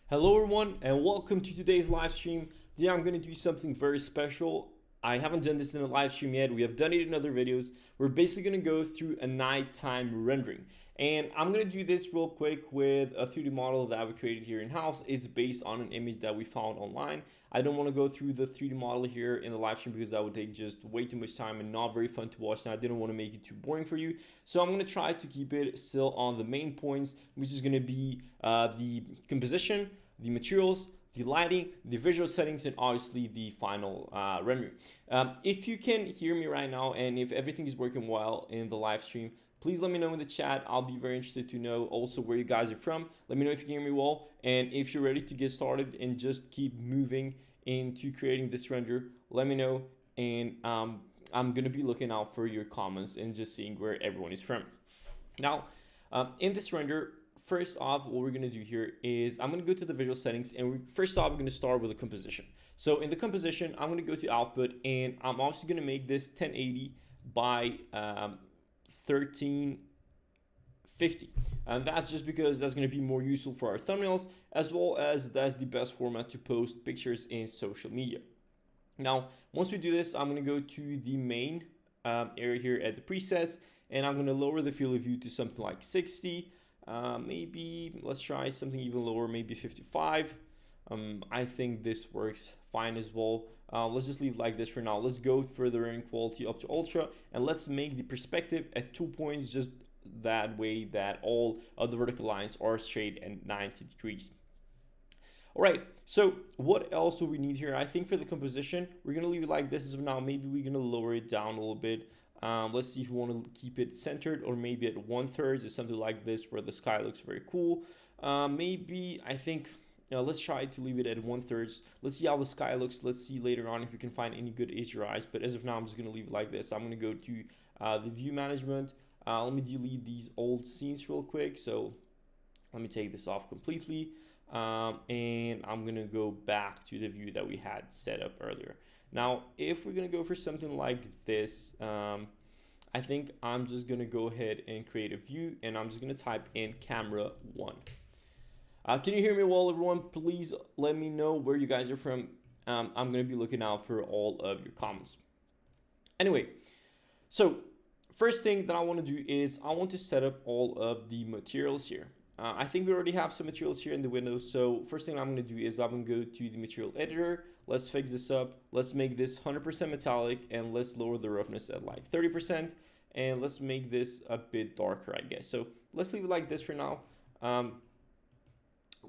Hello everyone and welcome to today's live stream. Today I'm going to do something very special. I haven't done this in a live stream yet. We have done it in other videos. We're basically going to go through a nighttime rendering. And I'm going to do this real quick with a 3D model that we created here in-house. It's based on an image that we found online. I don't want to go through the 3D model here in the live stream because that would take just way too much time and not very fun to watch, and I didn't want to make it too boring for you. So I'm going to try to keep it still on the main points, which is going to be the composition, the materials, the lighting, the visual settings, and obviously the final rendering. If you can hear me right now and if everything is working well in the live stream, please let me know in the chat. I'll be very interested to know also where you guys are from. Let me know if you can hear me well, and if you're ready to get started and just keep moving into creating this render, let me know, and I'm gonna be looking out for your comments and just seeing where everyone is from. Now, in this render, first off, what we're going to do here is I'm going to go to the visual settings, and first off, we're going to start with a composition. So in the composition, I'm going to go to output, and I'm also going to make this 1080 by 1350. And that's just because that's going to be more useful for our thumbnails, as well as that's the best format to post pictures in social media. Now, once we do this, I'm going to go to the main area here at the presets, and I'm going to lower the field of view to something like 60. Maybe let's try something even lower, maybe 55. I think this works fine as well. Let's just leave it like this for now. Let's go further in quality up to ultra, and let's make the perspective at 2 points, just that way that all of the vertical lines are straight at 90 degrees. All right, so what else do we need here? I think for the composition, we're gonna leave it like this as of now. Maybe we're gonna lower it down a little bit. Let's see if we want to keep it centered, or maybe at 1/3 is something like this where the sky looks very cool. Maybe I think let's try to leave it at 1/3. Let's see how the sky looks. Let's see later on if we can find any good HDRIs, but as of now I'm just gonna leave it like this. I'm gonna go to the view management. Let me delete these old scenes real quick. So let me take this off completely, and I'm gonna go back to the view that we had set up earlier. Now, if we're gonna go for something like this, I think I'm just gonna go ahead and create a view, and I'm just gonna type in camera 1. Can you hear me well, everyone? Please let me know where you guys are from. I'm gonna be looking out for all of your comments. Anyway, so first thing that I wanna do is I want to set up all of the materials here. I think we already have some materials here in the window. So first thing I'm going to do is I'm going to go to the material editor. Let's fix this up. Let's make this 100% metallic, and let's lower the roughness at like 30%. And let's make this a bit darker, I guess. So let's leave it like this for now.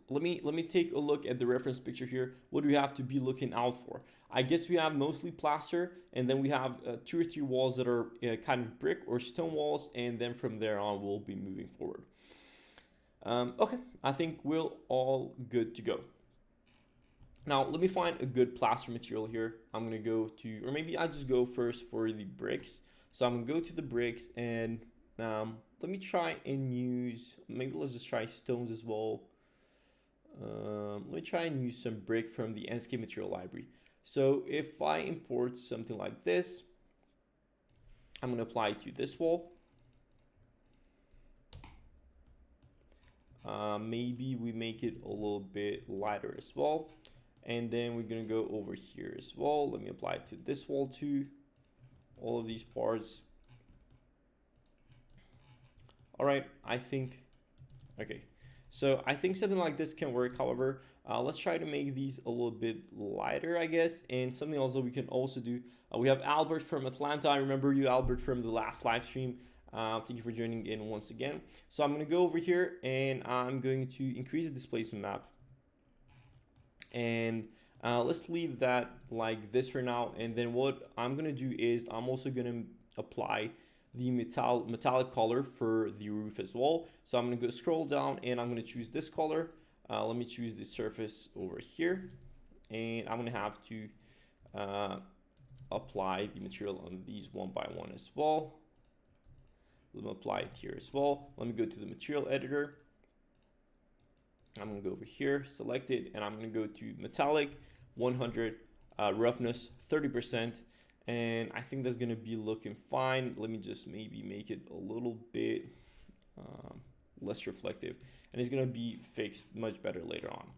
Let me take a look at the reference picture here. What do we have to be looking out for? I guess we have mostly plaster, and then we have 2 or 3 walls that are kind of brick or stone walls. And then from there on, we'll be moving forward. Okay, I think we're all good to go. Now, let me find a good plaster material here. I'm gonna go to, or maybe I just go first for the bricks. So I'm gonna go to the bricks, and let me try and use, maybe let's just try stones as well. Let me try and use some brick from the Enscape material library. So if I import something like this, I'm gonna apply it to this wall. Maybe we make it a little bit lighter as well, and then we're gonna go over here as well. Let me apply it to this wall too, all of these parts. All right, I think okay, so I think something like this can work. However, let's try to make these a little bit lighter, I guess. And something else that we can also do, we have Albert from Atlanta. I remember you, Albert, from the last live stream. Thank you for joining in once again. So I'm going to go over here, and I'm going to increase the displacement map, and let's leave that like this for now. And then what I'm going to do is I'm also going to apply the metallic color for the roof as well. So I'm going to go scroll down, and I'm going to choose this color. Let me choose the surface over here, and I'm going to have to apply the material on these one by one as well. Let me apply it here as well. Let me go to the material editor. I'm gonna go over here, select it, and I'm gonna go to metallic 100, roughness 30%, and I think that's gonna be looking fine. Let me just maybe make it a little bit less reflective, and it's gonna be fixed much better later on.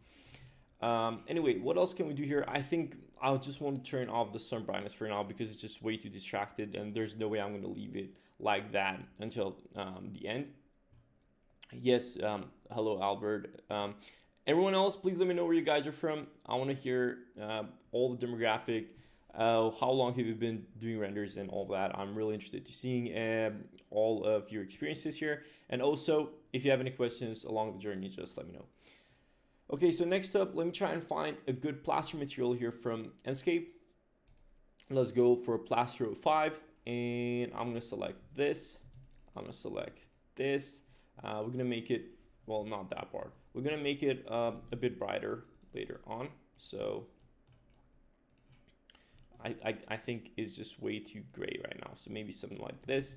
Anyway, what else can we do here? I think I'll just want to turn off the sun brightness for now because it's just way too distracted, and there's no way I'm going to leave it like that until the end. Yes, hello Albert. Everyone else, please let me know where you guys are from. I want to hear all the demographic, how long have you been doing renders and all that. I'm really interested to seeing all of your experiences here. And also, if you have any questions along the journey, just let me know. Okay, so next up, let me try and find a good plaster material here from Enscape. Let's go for plaster 05, and I'm gonna select this. I'm gonna select this. We're gonna make it, well, not that part. We're gonna make it a bit brighter later on. So I think it's just way too gray right now. So maybe something like this.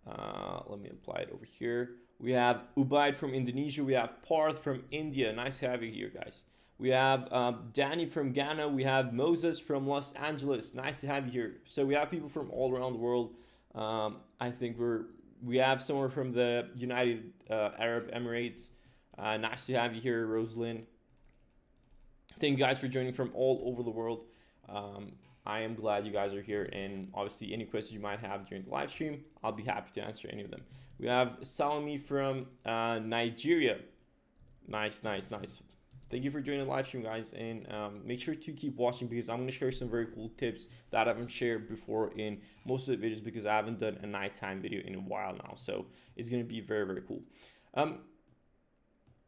Let me apply it over here. We have Ubaid from Indonesia. We have Parth from India. Nice to have you here, guys. We have Danny from Ghana. We have Moses from Los Angeles. Nice to have you here. So we have people from all around the world. I think we have someone from the United Arab Emirates. Nice to have you here, Rosalind. Thank you guys for joining from all over the world. I am glad you guys are here, and obviously any questions you might have during the live stream, I'll be happy to answer any of them. We have Salami from Nigeria. Nice. Thank you for joining the live stream, guys, and make sure to keep watching because I'm going to share some very cool tips that I haven't shared before in most of the videos because I haven't done a nighttime video in a while now. So it's going to be very, very cool. I'm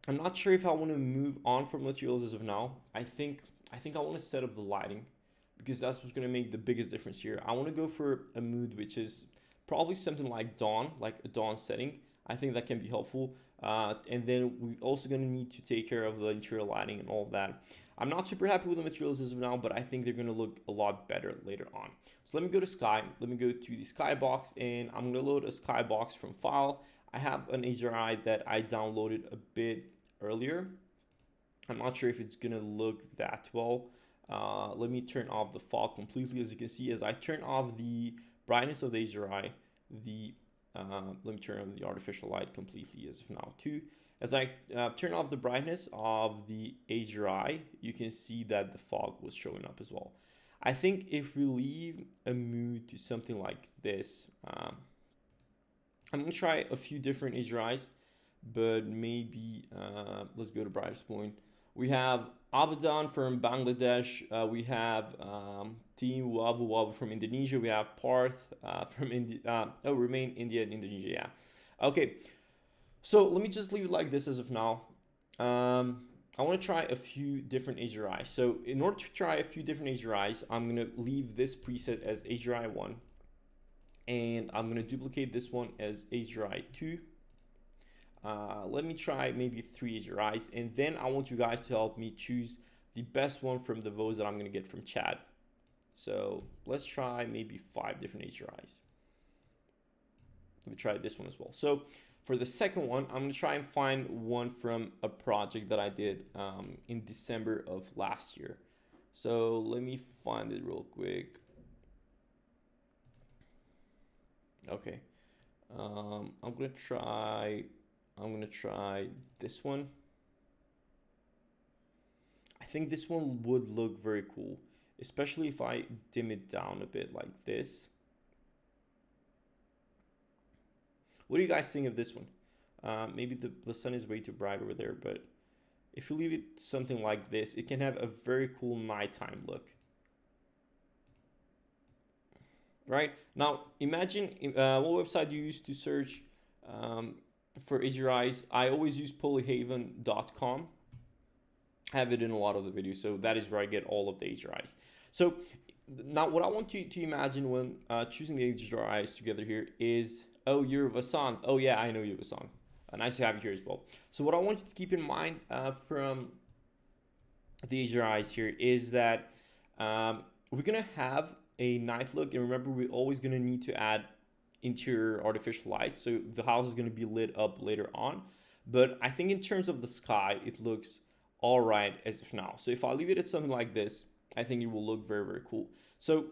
not sure if I want to move on from materials as of now. I think I want to set up the lighting, because that's what's going to make the biggest difference here. I want to go for a mood which is probably something like dawn, like a dawn setting. I think that can be helpful. And then we're also going to need to take care of the interior lighting and all of that. I'm not super happy with the materials as of now, but I think they're going to look a lot better later on. So let me go to Sky. Let me go to the Skybox, and I'm going to load a Skybox from file. I have an HDRI that I downloaded a bit earlier. I'm not sure if it's going to look that well. Let me turn off the fog completely. As you can see, as I turn off the brightness of the HDRI, let me turn off the artificial light completely as of now too. As I turn off the brightness of the HDRI, you can see that the fog was showing up as well. I think if we leave a mood to something like this, I'm going to try a few different HDRIs, but maybe let's go to brightest point. We have Abadan from Bangladesh. We have Team Wavu Wavu from Indonesia. We have Parth from India. Remain India and Indonesia. Yeah. Okay. So let me just leave it like this as of now. I want to try a few different HDRIs. So in order to try a few different HDRIs, I'm going to leave this preset as HDRI 1. And I'm going to duplicate this one as HDRI 2. Let me try maybe 3 HDRIs, and then I want you guys to help me choose the best one from the votes that I'm going to get from chat. So let's try maybe 5 different HDRIs. Let me try this one as well. So for the second one, I'm going to try and find one from a project that I did in December of last year. So let me find it real quick. Okay. I'm going to try this one. I think this one would look very cool, especially if I dim it down a bit like this. What do you guys think of this one? Maybe the sun is way too bright over there, but if you leave it something like this, it can have a very cool nighttime look. Right? Now, imagine what website you use to search for HDRIs. I always use polyhaven.com. I have it in a lot of the videos, so that is where I get all of the HDRIs. So now what I want you to imagine when choosing the HDRIs together here is, oh, you're Vasant. Oh yeah, I know you, Vasant. Nice to have you here as well. So what I want you to keep in mind from the HDRIs here is that we're gonna have a night look, and remember, we're always gonna need to add interior artificial lights, so the house is going to be lit up later on. But I think in terms of the sky, it looks all right as of now. So if I leave it at something like this, I think it will look very, very cool. So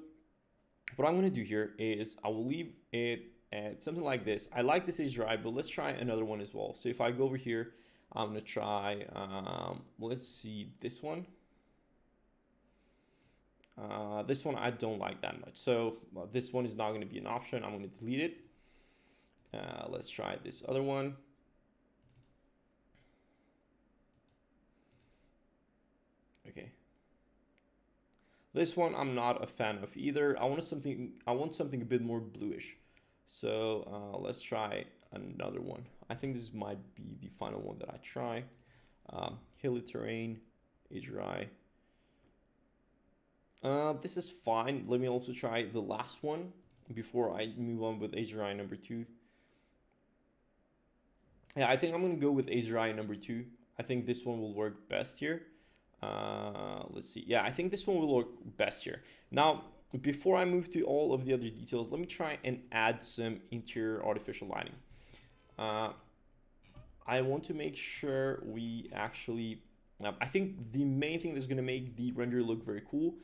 what I'm going to do here is I will leave it at something like this. I like this HDRI, but let's try another one as well. So if I go over here, I'm going to try let's see, this one. This one I don't like that much. So this one is not going to be an option. I'm going to delete it. Let's try this other one. Okay. This one I'm not a fan of either. I want something a bit more bluish. So let's try another one. I think this might be the final one that I try. Hilly terrain, HDRI. This is fine. Let me also try the last one before I move on with HDRI number 2. Yeah, I think I'm gonna go with HDRI number 2. I think this one will work best here. Let's see. Yeah, I think this one will work best here. Now, before I move to all of the other details, let me try and add some interior artificial lighting. I want to make sure we actually, I think the main thing that's going to make the render look very cool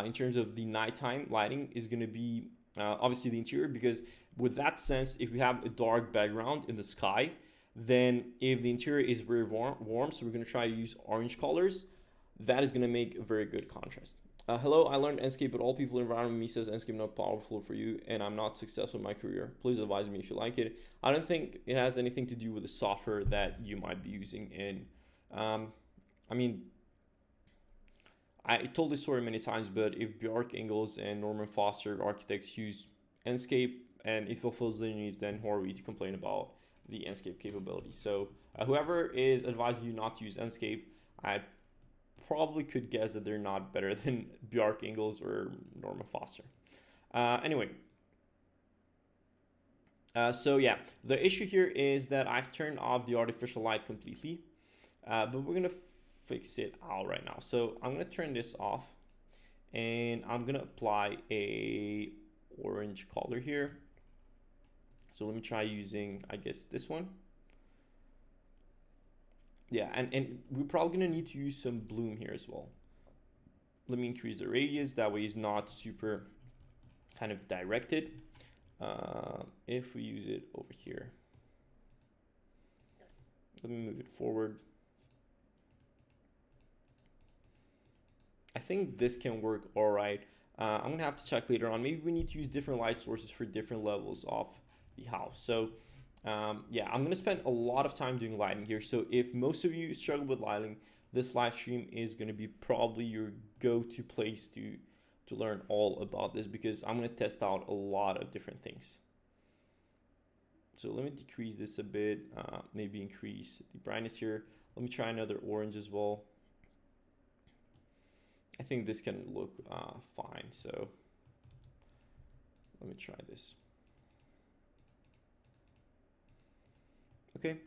in terms of the nighttime lighting is going to be obviously the interior, because with that sense, if we have a dark background in the sky, then if the interior is very warm, so we're going to try to use orange colors, that is going to make a very good contrast. Hello, I learned Enscape, but all people around me says Enscape not powerful for you, and I'm not successful in my career. Please advise me if you like it. I don't think it has anything to do with the software that you might be using. And I mean, I told this story many times, but if Bjarke Ingels and Norman Foster architects use Enscape and it fulfills their needs, then who are we to complain about the Enscape capability? So whoever is advising you not to use Enscape, I probably could guess that they're not better than Bjarke Ingels or Norman Foster. Anyway, so yeah, the issue here is that I've turned off the artificial light completely, but we're gonna fix it out right now. So I'm gonna turn this off, and I'm gonna apply a orange color here. So let me try using, I guess, this one. Yeah, and we're probably gonna need to use some bloom here as well. Let me increase the radius, that way it's not super kind of directed. If we use it over here, let me move it forward. I think this can work all right. I'm gonna have to check later on. Maybe we need to use different light sources for different levels of the house. So yeah, I'm gonna spend a lot of time doing lighting here. So if most of you struggle with lighting, this live stream is gonna be probably your go-to place to learn all about this, because I'm gonna test out a lot of different things. So let me decrease this a bit, maybe increase the brightness here. Let me try another orange as well. I think this can look fine. So let me try this. Okay,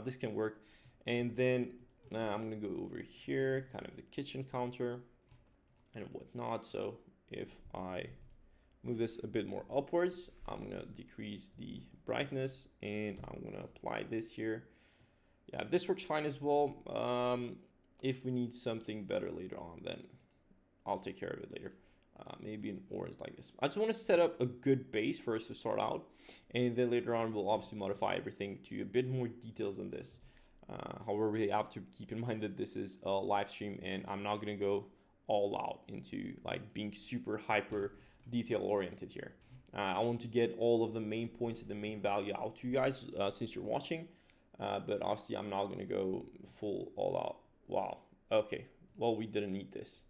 this can work. And then I'm gonna go over here, kind of the kitchen counter and whatnot. So if I move this a bit more upwards, I'm gonna decrease the brightness and I'm gonna apply this here. Yeah, this works fine as well. If we need something better later on, then I'll take care of it later. Maybe an orange like this. I just want to set up a good base for us to start out, and then later on we'll obviously modify everything to a bit more details than this. However, we have to keep in mind that this is a live stream and I'm not gonna go all out into like being super hyper detail oriented here. I want to get all of the main points and the main value out to you guys since you're watching, but obviously I'm not gonna go full all out. Wow, okay, well, we didn't need this.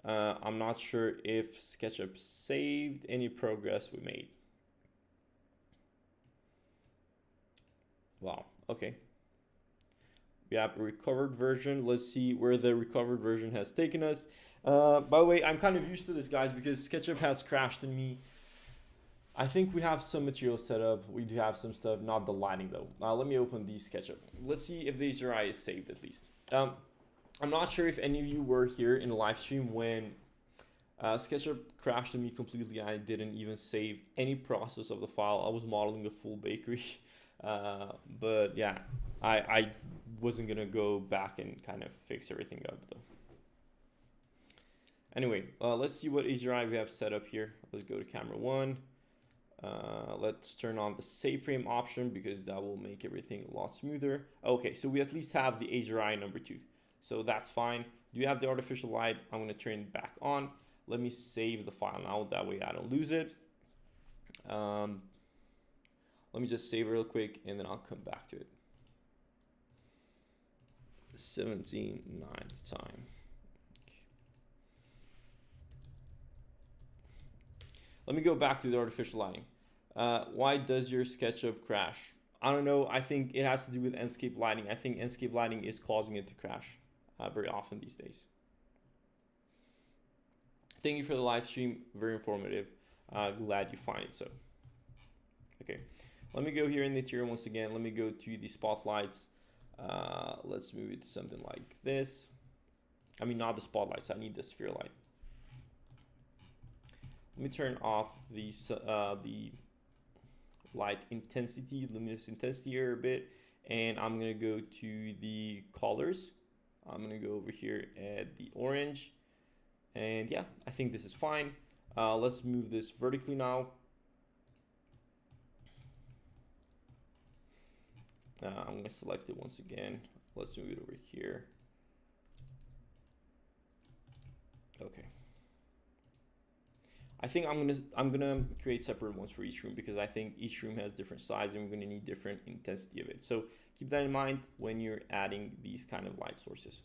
I'm not sure if SketchUp saved any progress we made. Wow, okay. We have a recovered version. Let's see where the recovered version has taken us. By the way, I'm kind of used to this, guys, because SketchUp has crashed in me. I think we have some material set up. We do have some stuff, not the lighting though. Let me open the SketchUp. Let's see if the HDRI is saved at least. I'm not sure if any of you were here in the live stream when SketchUp crashed on me completely. I didn't even save any process of the file. I was modeling a full bakery. But yeah, I wasn't gonna go back and kind of fix everything up though. Anyway, let's see what HDRI we have set up here. Let's go to camera 1. Let's turn on the save frame option because that will make everything a lot smoother. Okay, so we at least have the HDRI number 2. So that's fine. Do you have the artificial light? I'm gonna turn it back on. Let me save the file now, that way I don't lose it. Let me just save it real quick and then I'll come back to it. 17/9 time. Let me go back to the artificial lighting. Why does your SketchUp crash? I don't know. I think it has to do with Enscape lighting. I think Enscape lighting is causing it to crash very often these days. Thank you for the live stream. Very informative. Glad you find it so. Okay, let me go here in the interior once again. Let me go to the spotlights. Let's move it to something like this. I mean, not the spotlights. I need the sphere light. Let me turn off the light intensity, luminous intensity here a bit, and I'm gonna go to the colors. I'm gonna go over here at the orange, and yeah, I think this is fine. Let's move this vertically now. I'm gonna select it once again. Let's move it over here. Okay. I think I'm gonna create separate ones for each room because I think each room has different size and we're gonna need different intensity of it. So keep that in mind when you're adding these kind of light sources.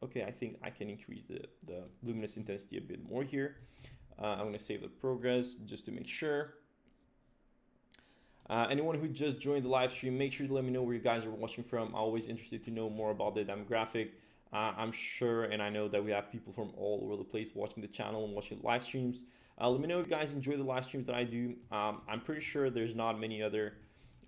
Okay, I think I can increase the luminous intensity a bit more here. I'm gonna save the progress just to make sure. Anyone who just joined the live stream, make sure to let me know where you guys are watching from. I'm always interested to know more about the demographic. I'm sure and I know that we have people from all over the place watching the channel and watching live streams. Let me know if you guys enjoy the live streams that I do. I'm pretty sure there's not many other,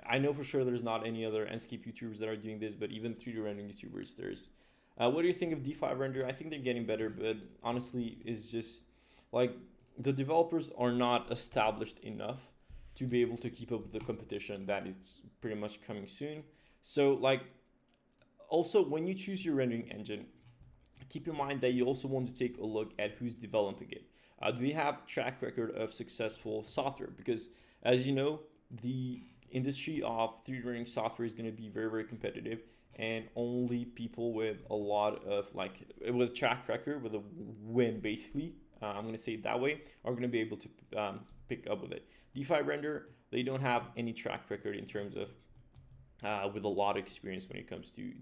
I know for sure there's not any other Enscape YouTubers that are doing this, but even 3D rendering YouTubers, there's. What do you think of D5 render? I think they're getting better, but honestly, it's just like the developers are not established enough to be able to keep up with the competition that is pretty much coming soon. So like, also when you choose your rendering engine, keep in mind that you also want to take a look at who's developing it. Do they have track record of successful software? Because as you know, the industry of 3D rendering software is going to be very, very competitive, and only people with a lot of with track record, with a win basically, I'm going to say it that way, are going to be able to pick up with it. D5 render, they don't have any track record in terms of with a lot of experience when it comes to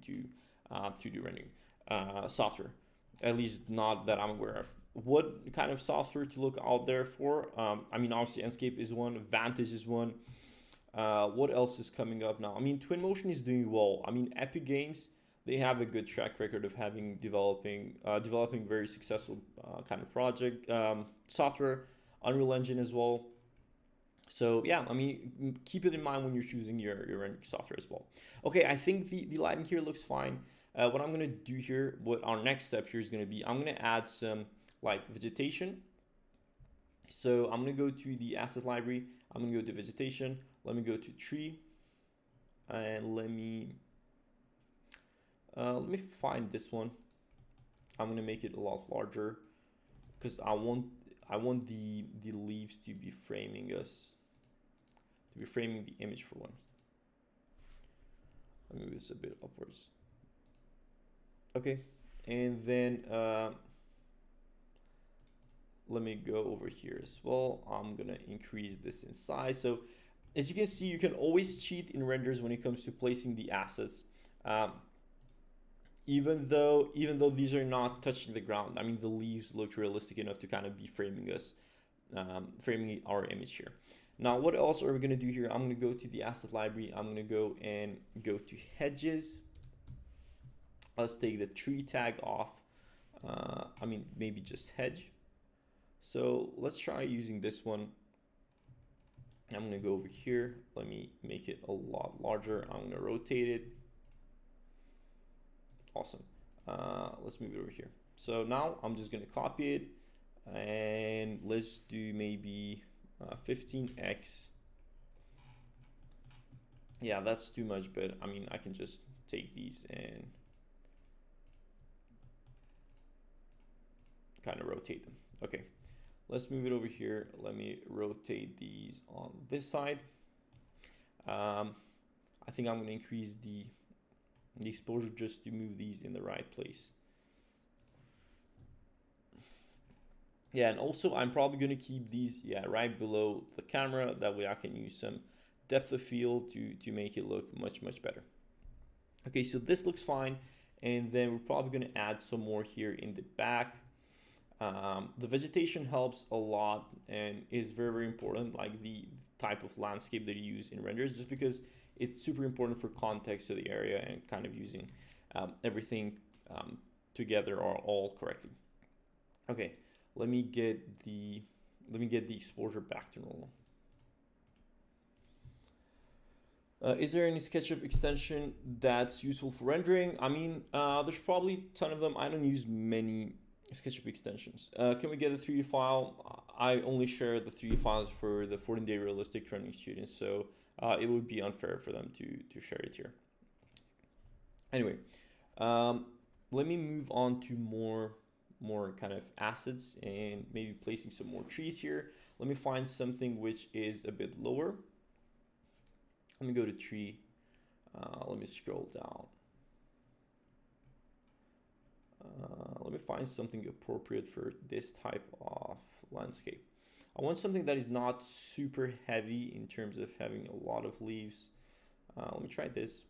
3D rendering software, at least not that I'm aware of. What kind of software to look out there for? I mean, obviously Enscape is one, Vantage is one. What else is coming up now? I mean, Twinmotion is doing well. I mean, Epic Games, they have a good track record of having developing very successful kind of project software. Unreal Engine as well. So yeah, I mean, keep it in mind when you're choosing your rendering software as well. Okay, I think the lighting here looks fine. What I'm gonna do here, what our next step here is gonna be, I'm gonna add some like vegetation. So I'm gonna go to the asset library. I'm gonna go to vegetation. Let me go to tree, and let me find this one. I'm gonna make it a lot larger because I want the leaves to be framing the image for one. Let me move this a bit upwards. Okay, and then let me go over here as well. I'm gonna increase this in size. So as you can see, you can always cheat in renders when it comes to placing the assets. Even though these are not touching the ground, I mean, the leaves look realistic enough to kind of be framing our image here. Now, what else are we gonna do here? I'm gonna go to the asset library. I'm gonna go to hedges. Let's take the tree tag off. I mean, maybe just hedge. So let's try using this one. I'm gonna go over here. Let me make it a lot larger. I'm gonna rotate it. Awesome. Let's move it over here. So now I'm just gonna copy it, and let's do maybe 15x. Yeah, that's too much, but I mean, I can just take these and kind of rotate them. Okay, let's move it over here. Let me rotate these on this side. I think I'm gonna increase the exposure just to move these in the right place. Yeah, and also I'm probably gonna keep these, yeah, right below the camera. That way I can use some depth of field to make it look much better. Okay, so this looks fine. And then we're probably gonna add some more here in the back. The vegetation helps a lot and is very important, like the type of landscape that you use in renders, just because it's super important for context of the area and kind of using everything together or all correctly. Okay, let me get the exposure back to normal. Is there any SketchUp extension that's useful for rendering? I mean, there's probably a ton of them. I don't use many SketchUp extensions. Can we get a 3D file? I only share the 3D files for the 14-day realistic training students, so it would be unfair for them to share it here. Anyway, let me move on to more kind of assets and maybe placing some more trees here. Let me find something which is a bit lower. Let me go to tree. Let me scroll down. Let me find something appropriate for this type of landscape. I want something that is not super heavy in terms of having a lot of leaves. Let me try this.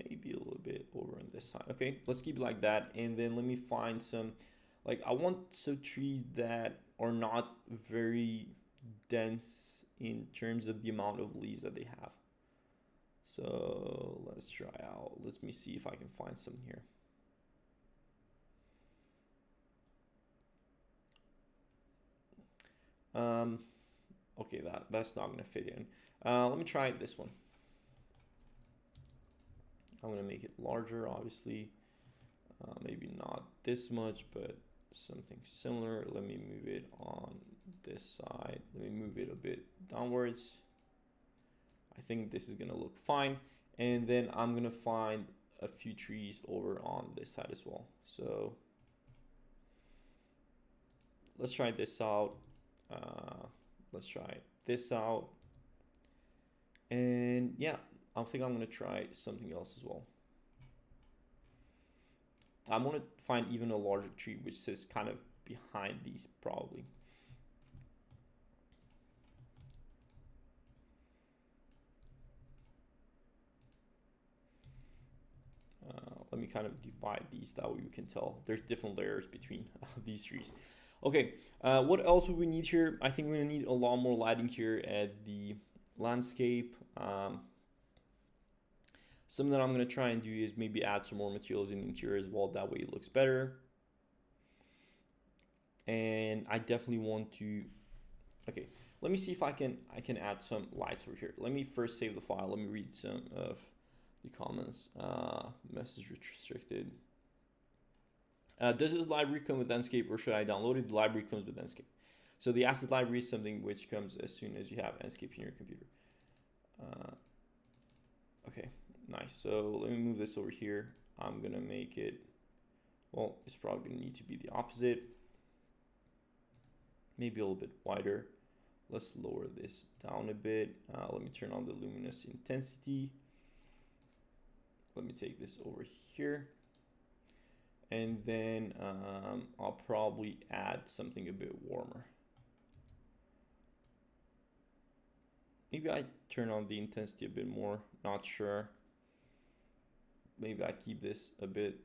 Maybe a little bit over on this side. Okay, let's keep it like that. And then let me find some, like I want some trees that are not very dense in terms of the amount of leaves that they have. So let's try out, let me see if I can find some here. Okay, that's not gonna fit in. Let me try this one. I'm gonna make it larger, obviously. Maybe not this much, but something similar. Let me move it on this side. Let me move it a bit downwards. I think this is gonna look fine. And then I'm gonna find a few trees over on this side as well. So let's try this out. Let's try this out. And yeah, I think I'm gonna try something else as well. I'm gonna find even a larger tree which sits kind of behind these probably. Let me kind of divide these, that way you can tell there's different layers between these trees. Okay, what else would we need here? I think we're gonna need a lot more lighting here at the landscape. Something that I'm gonna try and do is maybe add some more materials in the interior as well, that way it looks better. And I definitely want to, okay, let me see if I can add some lights over here. Let me first save the file. Let me read some of the comments. Message restricted. Does this library come with Enscape or should I download it? The library comes with Enscape. So the asset library is something which comes as soon as you have Enscape in your computer. Okay, nice. So let me move this over here. I'm gonna make it, well, it's probably gonna need to be the opposite. Maybe a little bit wider. Let's lower this down a bit. Let me turn on the luminous intensity. Let me take this over here. And then I'll probably add something a bit warmer. Maybe I turn on the intensity a bit more, not sure. Maybe I keep this a bit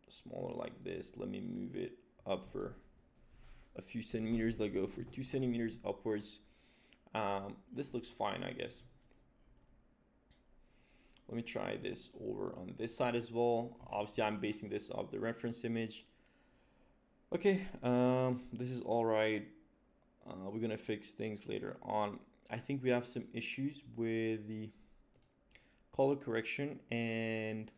smaller like this. Let me move it up for a few centimeters. Let's go for 2 centimeters upwards. This looks fine, I guess. Let me try this over on this side as well. Obviously, I'm basing this off the reference image. Okay, this is all right. We're gonna fix things later on. I think we have some issues with the color correction, and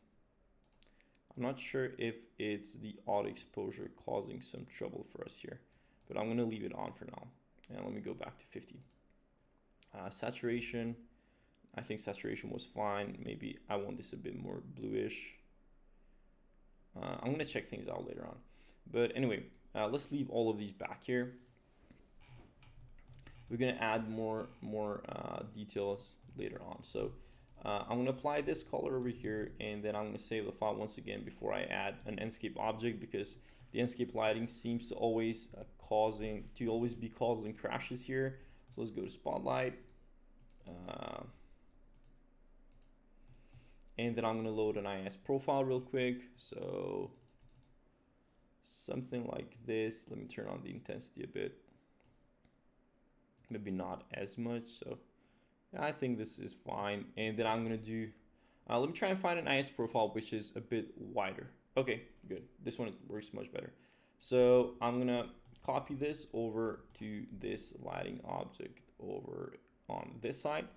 I'm not sure if it's the auto exposure causing some trouble for us here, but I'm gonna leave it on for now. And let me go back to 50. Saturation, I think saturation was fine. Maybe I want this a bit more bluish. I'm gonna check things out later on. But anyway, let's leave all of these back here. we're gonna add more details later on. So I'm gonna apply this color over here, and then I'm gonna save the file once again before I add an Enscape object, because the Enscape lighting seems to always be causing crashes here. So let's go to Spotlight, and then I'm gonna load an IS profile real quick. So something like this. Let me turn on the intensity a bit. Maybe not as much. So yeah, I think this is fine. And then I'm gonna do, let me try and find an IS profile which is a bit wider. Okay, good. This one works much better. So I'm gonna copy this over to this lighting object over on this side.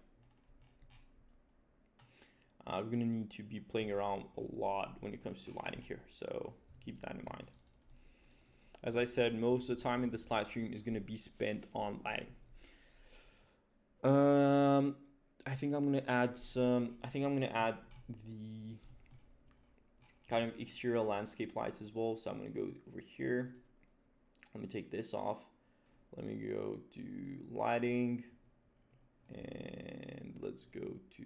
We're gonna need to be playing around a lot when it comes to lighting here, so keep that in mind. As I said, most of the time in this live stream is gonna be spent on lighting. I think I'm gonna add the kind of exterior landscape lights as well. So I'm gonna go over here. Let me take this off. Let me go to lighting, and let's go to,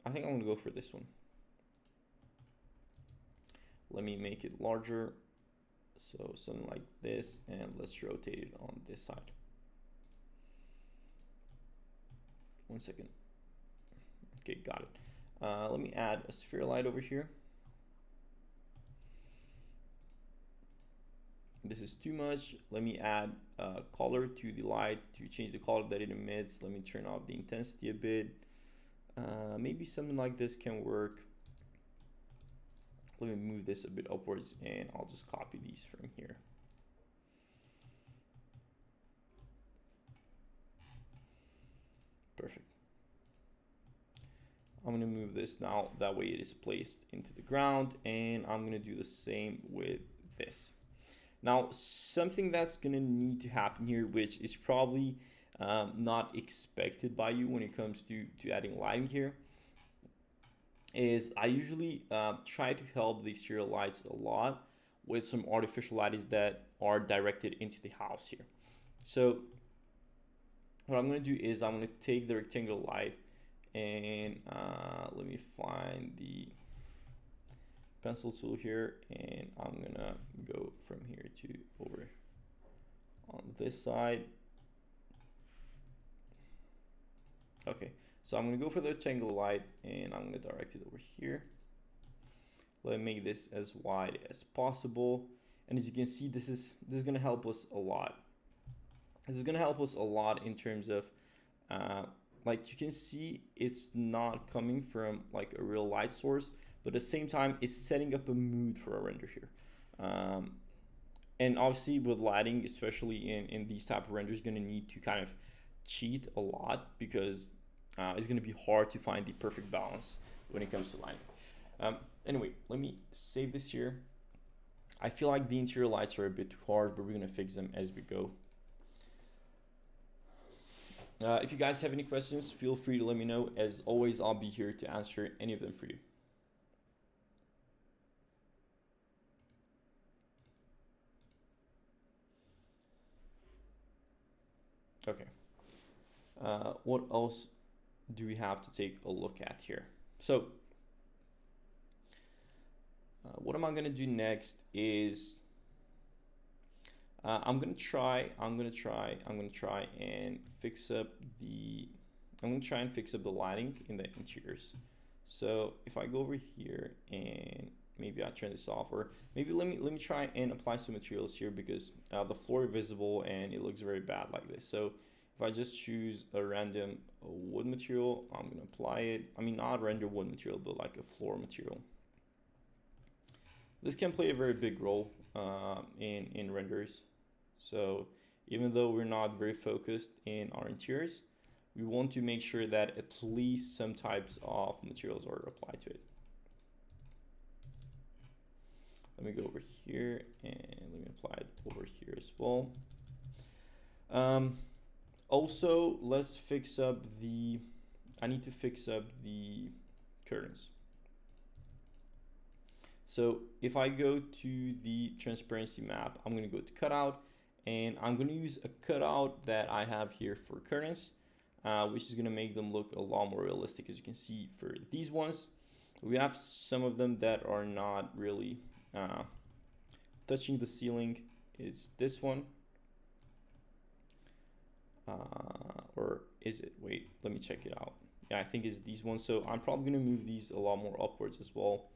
I think I'm gonna go for this one. Let me make it larger. So something like this, and let's rotate it on this side. One second. Okay, got it. Let me add a sphere light over here. This is too much. Let me add color to the light to change the color that it emits. Let me turn off the intensity a bit. Maybe something like this can work. Let me move this a bit upwards, and I'll just copy these from here. Perfect. I'm gonna move this now, that way it is placed into the ground, and I'm gonna do the same with this. Now, something that's gonna need to happen here, which is probably not expected by you when it comes to adding lighting here, is I usually try to help the exterior lights a lot with some artificial lights that are directed into the house here. So what I'm gonna do is I'm gonna take the rectangular light, and let me find the pencil tool here, and I'm gonna go from here to over on this side. Okay, so I'm gonna go for the rectangular light, and I'm gonna direct it over here. Let me make this as wide as possible, and as you can see, this is gonna help us a lot. This is gonna help us a lot in terms of like you can see, it's not coming from like a real light source, but at the same time it's setting up a mood for a render here. And obviously with lighting, especially in these type of renders, gonna need to kind of cheat a lot, because it's gonna be hard to find the perfect balance when it comes to lighting. Anyway, let me save this here. I feel like the interior lights are a bit too hard, but we're gonna fix them as we go. If you guys have any questions, feel free to let me know. As always, I'll be here to answer any of them for you. Okay. What else do we have to take a look at here? So what am I gonna do next is I'm gonna try and fix up the lighting in the interiors. So if I go over here and maybe I turn this off, or maybe let me try and apply some materials here, because the floor is visible and it looks very bad like this. So if I just choose a random wood material, I'm gonna apply it. I mean, not render wood material, but like a floor material. This can play a very big role in renders. So even though we're not very focused in our interiors, we want to make sure that at least some types of materials are applied to it. Let me go over here, and let me apply it over here as well. Also, let's fix up I need to fix up the curtains. So if I go to the transparency map, I'm gonna go to cutout, and I'm going to use a cutout that I have here for curtains, which is going to make them look a lot more realistic. As you can see for these ones, we have some of them that are not really touching the ceiling. It's this one, or is it? Wait, let me check it out. Yeah, I think it's these ones. So I'm probably going to move these a lot more upwards as well.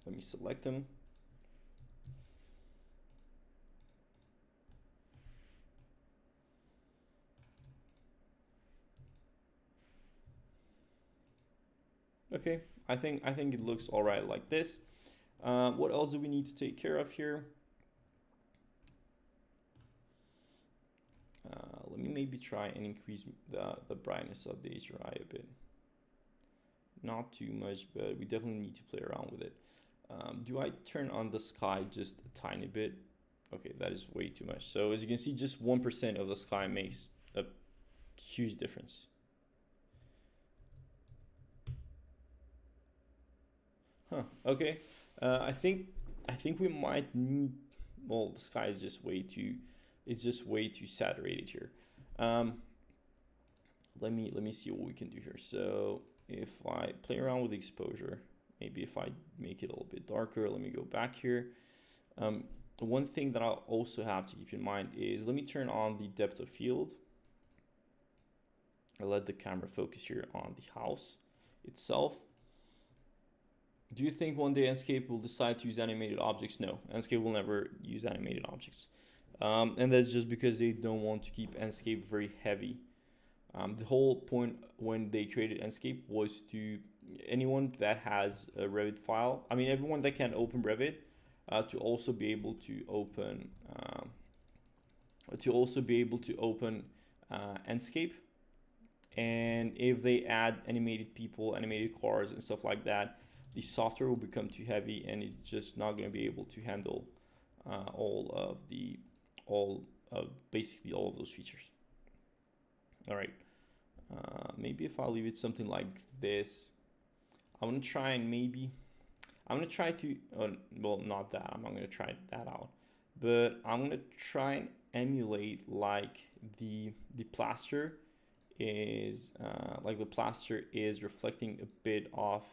Let me select them. Okay, I think it looks all right like this. What else do we need to take care of here? Let me maybe try and increase the brightness of the HDRI a bit. Not too much, but we definitely need to play around with it. Do I turn on the sky just a tiny bit? Okay, that is way too much. So as you can see, just 1% of the sky makes a huge difference. Huh, okay. I think we might need, well, the sky is just way too, it's just way too saturated here. Let me see what we can do here. So if I play around with the exposure, maybe if I make it a little bit darker, let me go back here. One thing that I'll also have to keep in mind is, let me turn on the depth of field. I'll let the camera focus here on the house itself. Do you think one day Enscape will decide to use animated objects? No, Enscape will never use animated objects. And that's just because they don't want to keep Enscape very heavy. The whole point when they created Enscape was to anyone that has a Revit file, I mean everyone that can open Revit, to also be able to open Enscape. And if they add animated people, animated cars and stuff like that, the software will become too heavy and it's just not going to be able to handle basically all of those features. All right, maybe if I leave it something like this, I'm gonna try to well, not that, I'm not gonna try that out, but I'm gonna try and emulate like the plaster is reflecting a bit of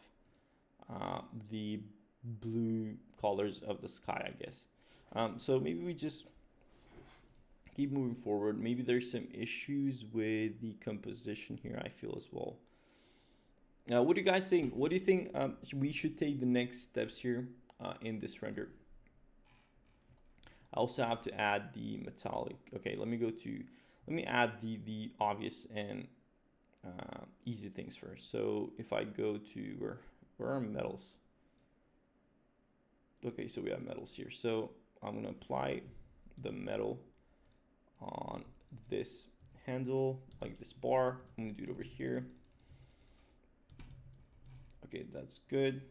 the blue colors of the sky, I guess. So maybe we just keep moving forward. Maybe there's some issues with the composition here, I feel, as well. What do you guys think? What do you think we should take the next steps here in this render? I also have to add the metallic. Okay, let me add the obvious and easy things first. So if I go to where are metals? Okay, so we have metals here. So I'm gonna apply the metal on this handle, like this bar. I'm gonna do it over here. Okay, that's good.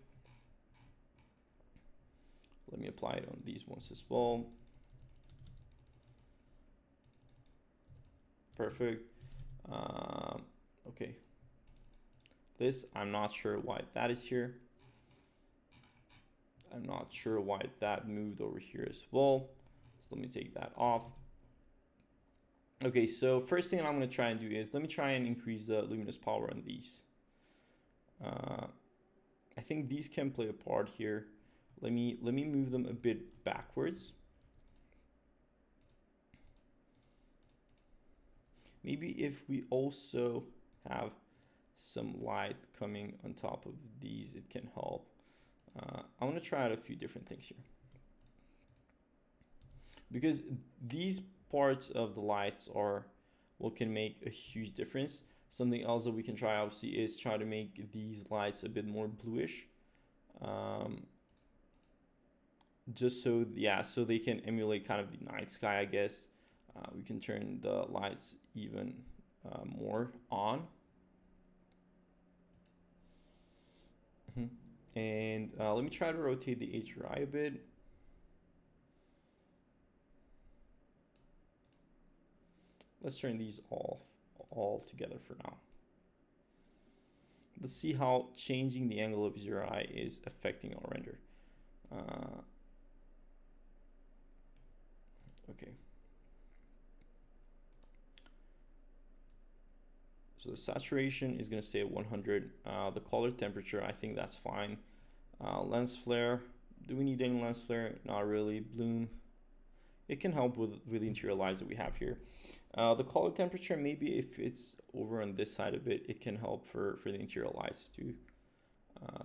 Let me apply it on these ones as well. Perfect. Okay. This, I'm not sure why that is here. I'm not sure why that moved over here as well. So let me take that off. Okay, so first thing I'm going to try and do is, let me try and increase the luminous power on these. I think these can play a part here. Let me move them a bit backwards. Maybe if we also have some light coming on top of these, it can help. I want to try out a few different things here, because these parts of the lights are what can make a huge difference. Something else that we can try, obviously, is try to make these lights a bit more bluish, just so, yeah, so they can emulate kind of the night sky, I guess. We can turn the lights even more on. And let me try to rotate the HDRI a bit. Let's turn these all together for now. Let's see how changing the angle of HDRI is affecting our render. Okay. So the saturation is going to stay at 100. The color temperature, I think that's fine. Lens flare, do we need any lens flare? Not really. Bloom, it can help with the interior lights that we have here. The color temperature, maybe if it's over on this side a bit, it can help for the interior lights too.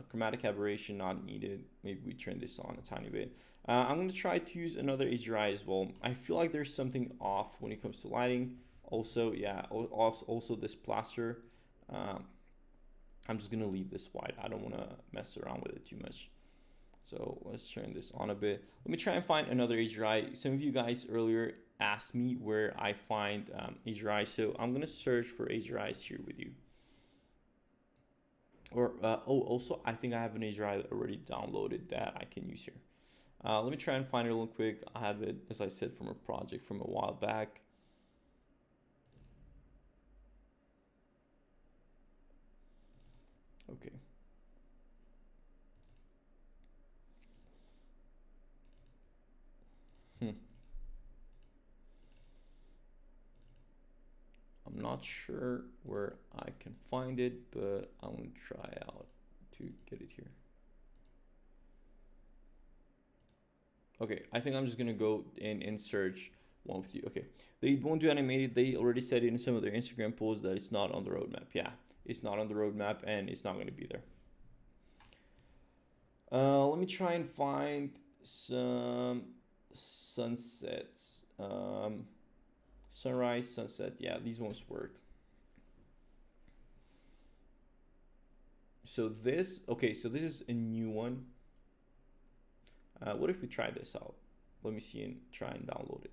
Chromatic aberration not needed. Maybe we turn this on a tiny bit. I'm going to try to use another HDRI as well. I feel like there's something off when it comes to lighting. Also, yeah, also this plaster. I'm just going to leave this white. I don't want to mess around with it too much. So let's turn this on a bit. Let me try and find another HDRI. Some of you guys earlier asked me where I find HDRI. So I'm going to search for HDRIs here with you. Or, also, I think I have an HDRI already downloaded that I can use here. Let me try and find it real quick. I have it, as I said, from a project from a while back. Okay. I'm not sure where I can find it, but I'm gonna try out to get it here. Okay, I think I'm just gonna go in and search one with you. Okay, they won't do animated. They already said in some of their Instagram posts that it's not on the roadmap. Yeah, it's not on the roadmap and it's not gonna be there. Let me try and find some sunsets. Sunrise, sunset, yeah, these ones work. So this, okay, so this is a new one. What if we try this out? Let me see and try and download it.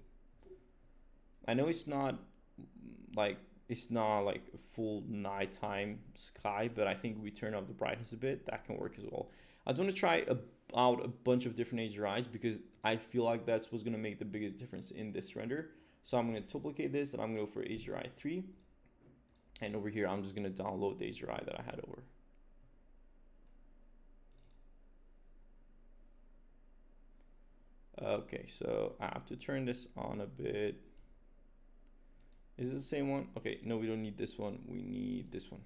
I know it's not like a full nighttime sky, but I think we turn off the brightness a bit, that can work as well. I want to try out a bunch of different HDRIs because I feel like that's what's going to make the biggest difference in this render. So I'm going to duplicate this and I'm going to go for HDRI 3. And over here, I'm just going to download the HDRI that I had over. Okay, so I have to turn this on a bit. Is it the same one? Okay, no, we don't need this one. We need this one.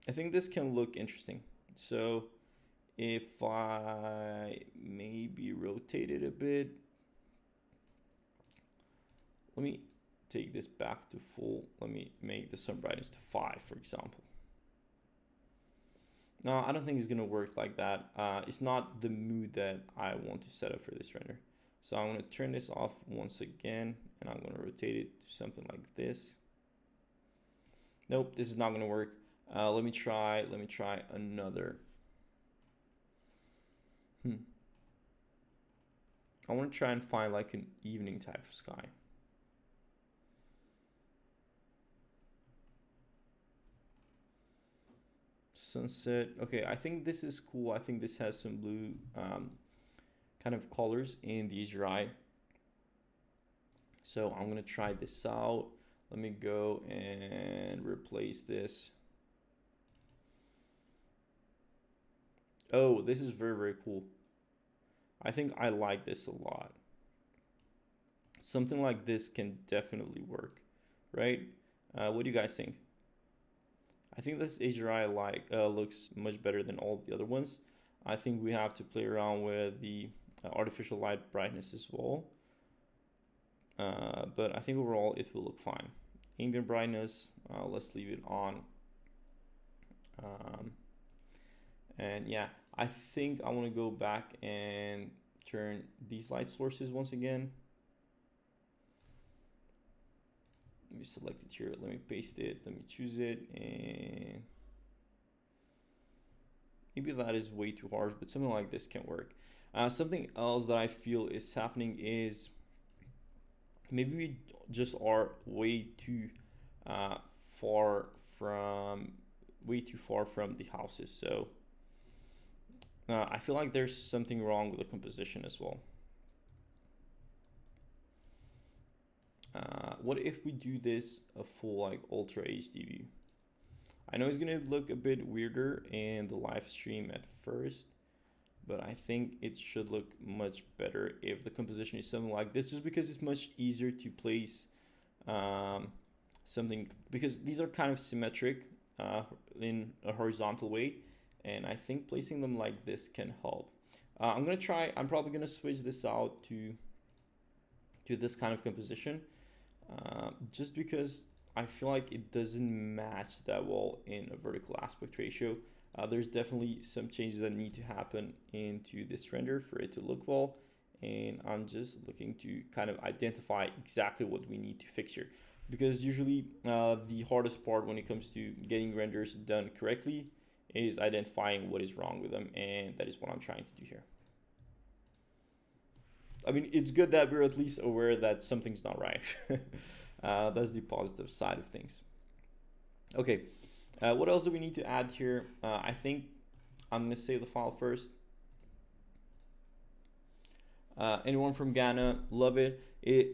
I think this can look interesting. So if I maybe rotate it a bit, let me take this back to full. Let me make the sun brightness to 5, for example. No, I don't think it's gonna work like that. It's not the mood that I want to set up for this render. So I'm gonna turn this off once again, and I'm gonna rotate it to something like this. Nope, this is not gonna work. Let me try another. I want to try and find like an evening type of sky. Sunset. Okay, I think this is cool. I think this has some blue kind of colors in the HDRI. So I'm gonna try this out. Let me go and replace this. Oh, this is very, very cool. I think I like this a lot. Something like this can definitely work, right? What do you guys think? I think this HDRI looks much better than all the other ones. I think we have to play around with the artificial light brightness as well. But I think overall it will look fine. Ambient brightness, let's leave it on. And yeah, I think I want to go back and turn these light sources once again. Let me select it here. Let me paste it. Let me choose it. And maybe that is way too harsh, but something like this can work. Something else that I feel is happening is maybe we just are way too far from the houses. So I feel like there's something wrong with the composition as well. What if we do this a full like ultra HD view? I know it's gonna look a bit weirder in the live stream at first, but I think it should look much better if the composition is something like this, just because it's much easier to place something, because these are kind of symmetric in a horizontal way, and I think placing them like this can help. I'm probably gonna switch this out to this kind of composition, just because I feel like it doesn't match that well in a vertical aspect ratio. There's definitely some changes that need to happen into this render for it to look well, and I'm just looking to kind of identify exactly what we need to fix here, because usually the hardest part when it comes to getting renders done correctly is identifying what is wrong with them, and that is what I'm trying to do here. I mean, it's good that we're at least aware that something's not right. That's the positive side of things. Okay, what else do we need to add here? I think I'm gonna save the file first. Anyone from Ghana, love it.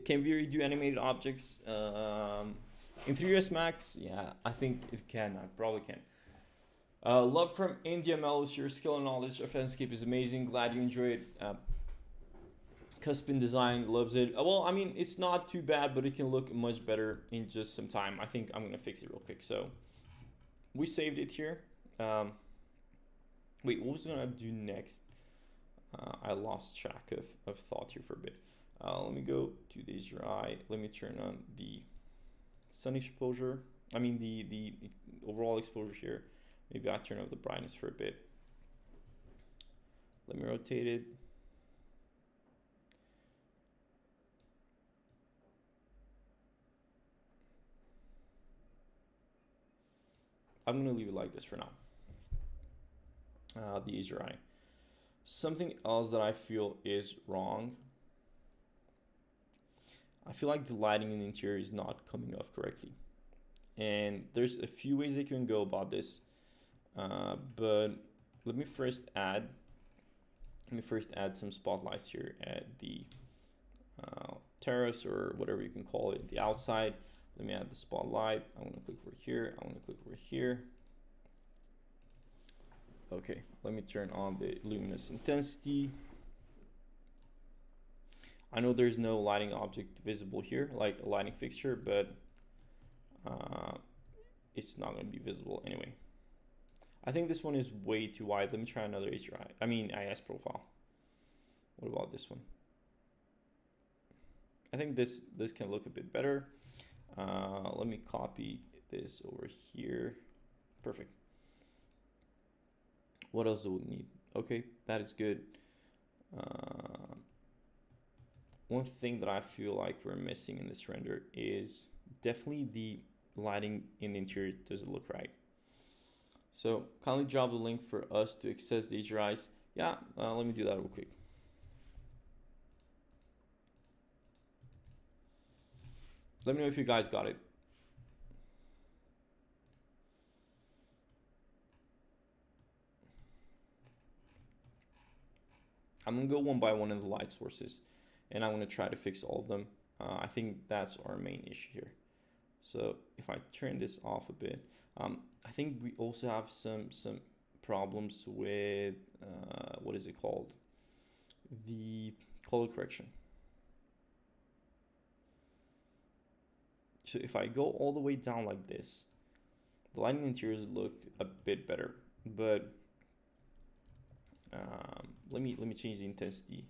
Can we redo animated objects in 3ds Max? Yeah, I think it can. I probably can. Love from India Melus, your skill and knowledge of Enscape is amazing. Glad you enjoy it. Cuspin Design loves it. Well, I mean, it's not too bad, but it can look much better in just some time. I think I'm gonna fix it real quick. So we saved it here. Wait, what was I gonna do next? I lost track of thought here for a bit. Let me go to the HDRI. Let me turn on the sun exposure. I mean the overall exposure here. Maybe I turn off the brightness for a bit. Let me rotate it. I'm gonna leave it like this for now. The HDRI. Something else that I feel is wrong. I feel like the lighting in the interior is not coming off correctly. And there's a few ways they can go about this. But let me first add some spotlights here at the terrace, or whatever you can call it, the outside. Let me add the spotlight. I want to click over here. I want to click over here. Okay, let me turn on the luminous intensity. I know there's no lighting object visible here, like a lighting fixture, but it's not going to be visible anyway. I think this one is way too wide. Let me try another HDRI. I mean IS profile. What about this one? I think this can look a bit better. Let me copy this over here. Perfect. What else do we need? Okay, that is good. One thing that I feel like we're missing in this render is definitely the lighting in the interior doesn't look right. So kindly drop the link for us to access the HDRIs. Yeah, let me do that real quick. Let me know if you guys got it. I'm gonna go one by one in the light sources, and I'm gonna try to fix all of them. I think that's our main issue here. So if I turn this off a bit, I think we also have some problems with what is it called? The color correction. So if I go all the way down like this, the lighting interiors look a bit better, but let me change the intensity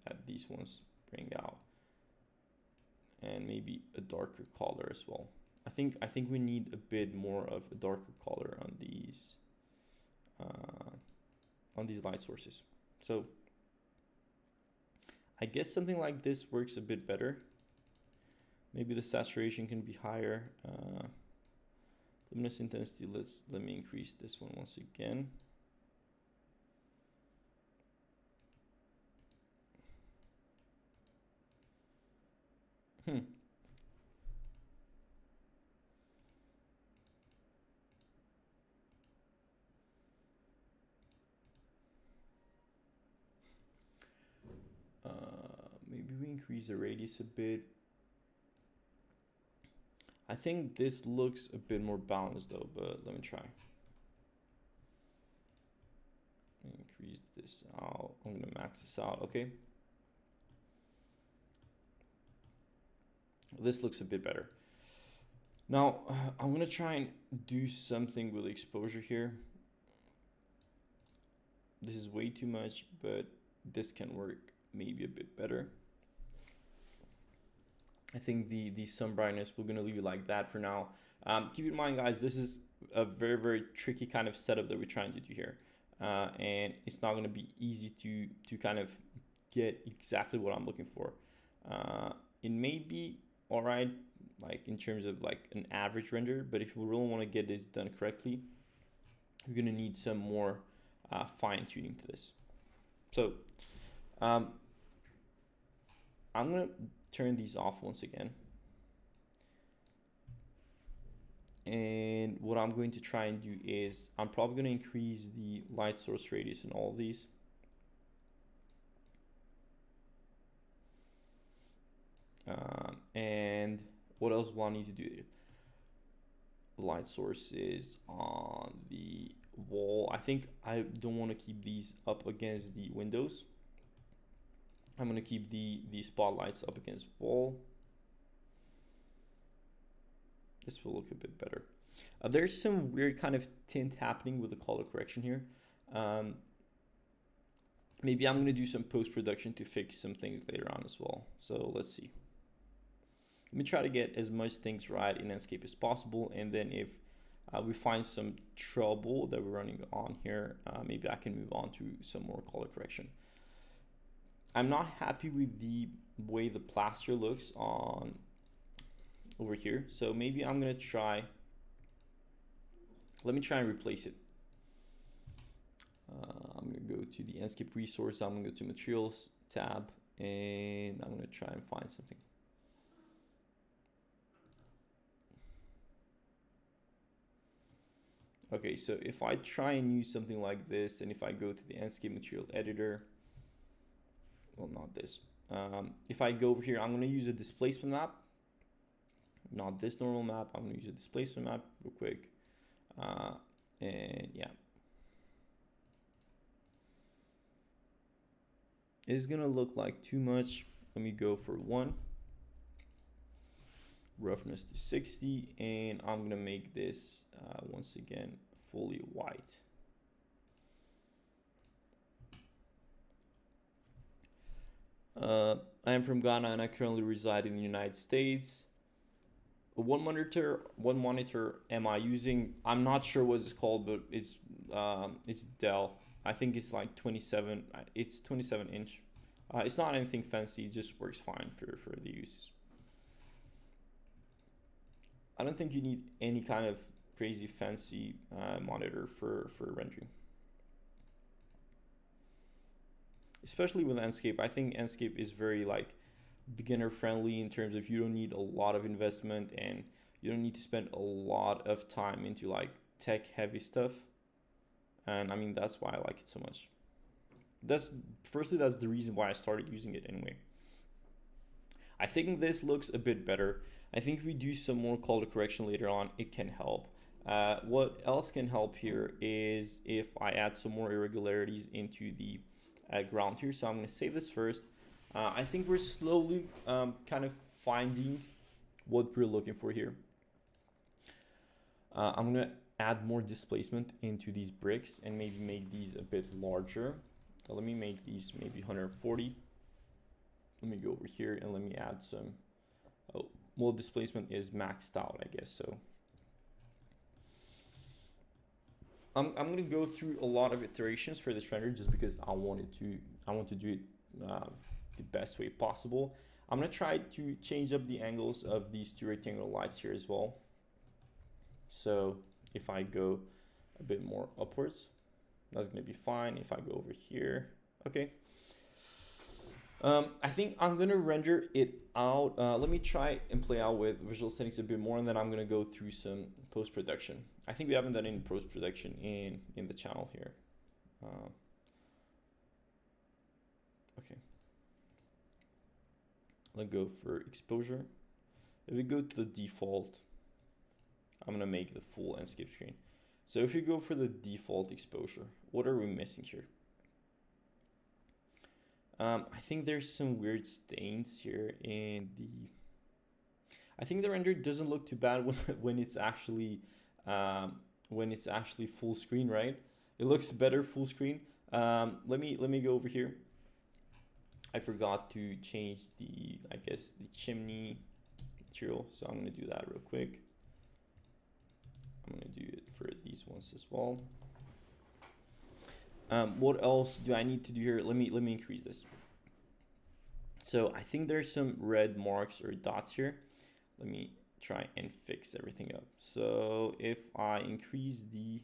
that these ones bring out, and maybe a darker color as well. I think we need a bit more of a darker color on these light sources. So I guess something like this works a bit better. Maybe the saturation can be higher. Luminous intensity, let me increase this one once again. Maybe we increase the radius a bit. I think this looks a bit more balanced though, but let me try. increase this out. I'm gonna max this out. Okay. This looks a bit better. Now I'm gonna try and do something with the exposure here. This is way too much, but this can work maybe a bit better. I think the sun brightness, we're gonna leave it like that for now. Keep in mind, guys, this is a very, very tricky kind of setup that we're trying to do here. And it's not gonna be easy to kind of get exactly what I'm looking for. It may be all right, like in terms of like an average render, but if we really want to get this done correctly, we're gonna need some more fine tuning to this. So I'm gonna turn these off once again. And what I'm going to try and do is I'm probably going to increase the light source radius in all of these. And what else will I need to do? The light source is on the wall. I think I don't want to keep these up against the windows. I'm going to keep the spotlights up against wall. This will look a bit better. There's some weird kind of tint happening with the color correction here. Maybe I'm going to do some post-production to fix some things later on as well. So let's see. Let me try to get as much things right in Enscape as possible. And then if we find some trouble that we're running on here, maybe I can move on to some more color correction. I'm not happy with the way the plaster looks on over here. So maybe I'm going to try, let me try and replace it. I'm going to go to the Enscape resource. I'm going to go to materials tab, and I'm going to try and find something. Okay, so if I try and use something like this, and if I go to the Enscape material editor, well, not this. If I go over here, I'm going to use a displacement map, not this normal map. I'm going to use a displacement map real quick. And yeah, it's going to look like too much. Let me go for 1. Roughness to 60, and I'm going to make this once again fully white. I am from Ghana and I currently reside in the United States. What monitor am I using? I'm not sure what it's called, but it's Dell. I think it's like 27. It's 27 inch. It's not anything fancy. It just works fine for the uses. I don't think you need any kind of crazy fancy monitor for rendering. Especially with Enscape. I think Enscape is very like beginner friendly in terms of you don't need a lot of investment and you don't need to spend a lot of time into like tech heavy stuff. And I mean, that's why I like it so much. That's the reason why I started using it anyway. I think this looks a bit better. I think if we do some more color correction later on, it can help. What else can help here is if I add some more irregularities into the ground here. So I'm going to save this first. I think we're slowly kind of finding what we're looking for here. I'm going to add more displacement into these bricks and maybe make these a bit larger. So let me make these maybe 140. Let me go over here and let me add some, well, displacement is maxed out, I guess. So I'm going to go through a lot of iterations for this render just because I want to do it the best way possible. I'm going to try to change up the angles of these two rectangular lights here as well. So if I go a bit more upwards, that's going to be fine. If I go over here, okay. I think I'm going to render it out. Let me try and play out with visual settings a bit more, and then I'm going to go through some post-production. I think we haven't done any post-production in the channel here. Okay. Let's go for exposure. If we go to the default, I'm going to make the full Enscape screen. So if you go for the default exposure, what are we missing here? I think there's some weird stains here in the... I think the render doesn't look too bad when it's actually full screen, right? It looks better full screen. Let me go over here. I forgot to change the, I guess, the chimney material, so I'm gonna do that real quick. I'm gonna do it for these ones as well. What else do I need to do here? Let me increase this. So I think there's some red marks or dots here. Let me try and fix everything up. So if I increase the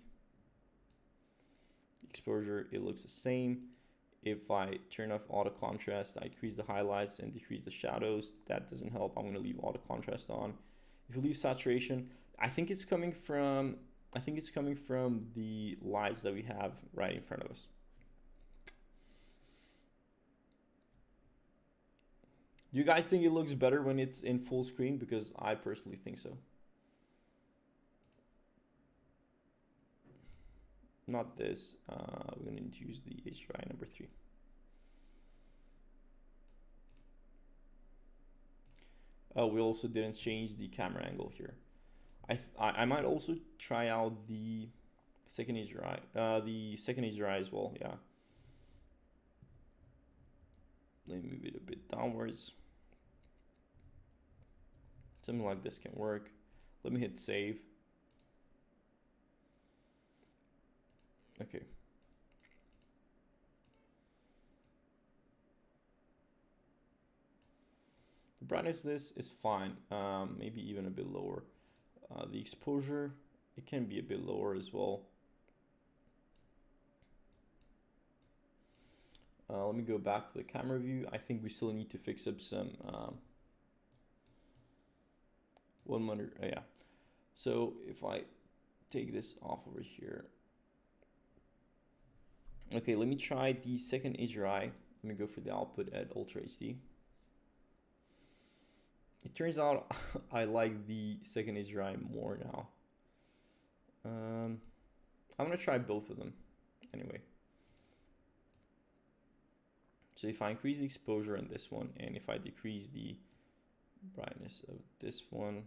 exposure, it looks the same. If I turn off auto contrast, I increase the highlights and decrease the shadows. That doesn't help. I'm gonna leave auto contrast on. If you leave saturation, I think it's coming from the lights that we have right in front of us. Do you guys think it looks better when it's in full screen? Because I personally think so. Not this. We're going to use the HDRI number 3. Oh, we also didn't change the camera angle here. I might also try out the second HDRI, as well. Yeah. Let me move it a bit downwards. Something like this can work. Let me hit save. Okay. The brightness of this is fine. Maybe even a bit lower. The exposure, it can be a bit lower as well. Let me go back to the camera view. I think we still need to fix up some yeah. So if I take this off over here. Okay, let me try the second HDRI. Let me go for the output at Ultra HD. It turns out I like the second HDRI more now. I'm gonna try both of them anyway. So if I increase the exposure on this one, and if I decrease the brightness of this one,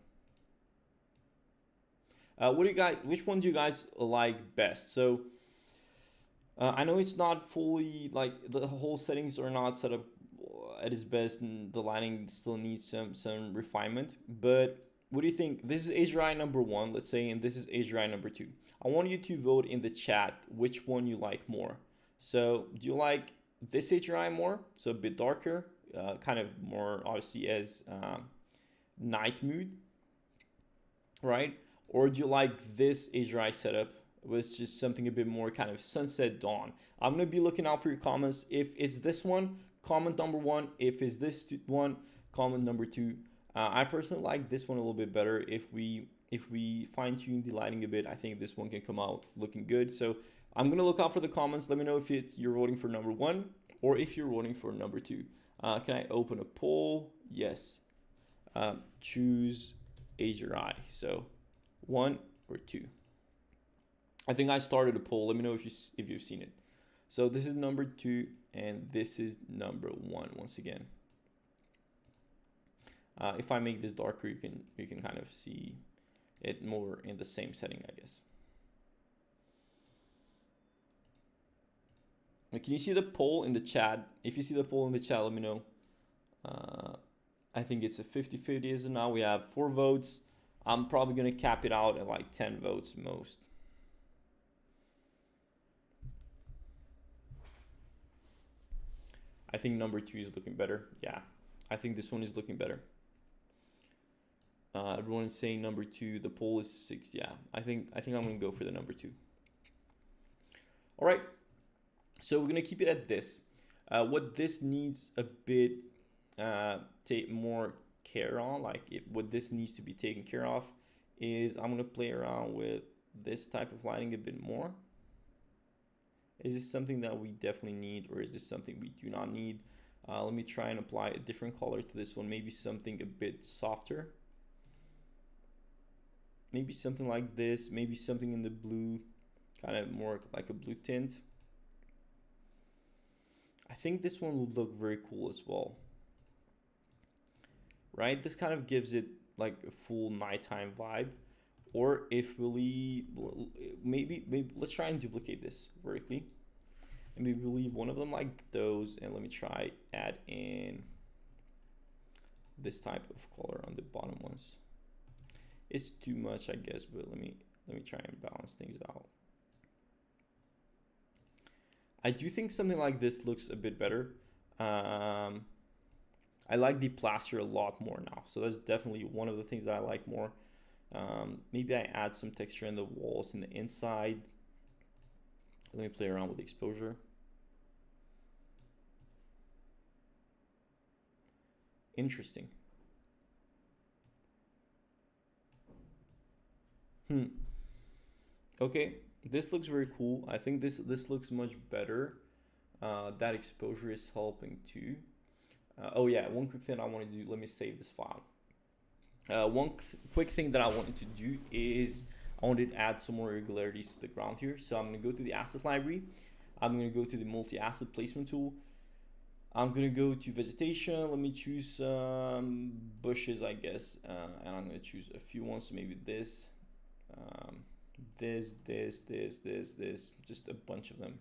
which one do you guys like best? So I know it's not fully, like, the whole settings are not set up at its best, and the lighting still needs some refinement. But what do you think? This is HDRI number 1, let's say, and this is HDRI number 2. I want you to vote in the chat which one you like more. So do you like this HDRI more, so a bit darker, kind of more obviously as night mood, right? Or do you like this HDRI setup with just something a bit more kind of sunset dawn? I'm gonna be looking out for your comments. If it's this one, comment number 1. If it's this one, comment number 2. I personally like this one a little bit better. If we fine tune the lighting a bit, I think this one can come out looking good. So I'm gonna look out for the comments. Let me know if you're voting for number 1 or if you're voting for number 2. Can I open a poll? Yes. Choose HDRI. So 1 or 2. I think I started a poll. Let me know if you've seen it. So this is number 2 and this is number 1 once again. If I make this darker, you can kind of see it more in the same setting, I guess. Now, can you see the poll in the chat? If you see the poll in the chat, let me know. I think it's a 50-50 as of now. We have 4 votes. I'm probably gonna cap it out at like 10 votes most. I think number 2 is looking better. Yeah, I think this one is looking better. Everyone is saying number 2. The poll is 6. Yeah, I think I'm gonna go for the number 2. All right, so we're gonna keep it at this. What this needs a bit take more care on, what this needs to be taken care of, is I'm gonna play around with this type of lighting a bit more. Is this something that we definitely need, or is this something we do not need? Let me try and apply a different color to this one, maybe something a bit softer. maybe something like this, maybe something in the blue, kind of more like a blue tint. I think this one would look very cool as well, right? This kind of gives it like a full nighttime vibe. Or if we maybe let's try and duplicate this vertically, and maybe we'll leave one of them like those, and let me try add in this type of color on the bottom ones. It's too much, I guess, but let me try and balance things out. I do think something like this looks a bit better. I like the plaster a lot more now, so that's definitely one of the things that I like more. Maybe I add some texture in the walls in the inside. Let me play around with the exposure. Interesting. Okay, this looks very cool. I think this looks much better. That exposure is helping too. Oh yeah, one quick thing I want to do. Let me save this file. Quick thing that I wanted to do is I wanted to add some more irregularities to the ground here. So I'm going to go to the asset library. I'm going to go to the multi-asset placement tool. I'm going to go to vegetation. Let me choose bushes, I guess. And I'm going to choose a few ones. So maybe this, this, just a bunch of them.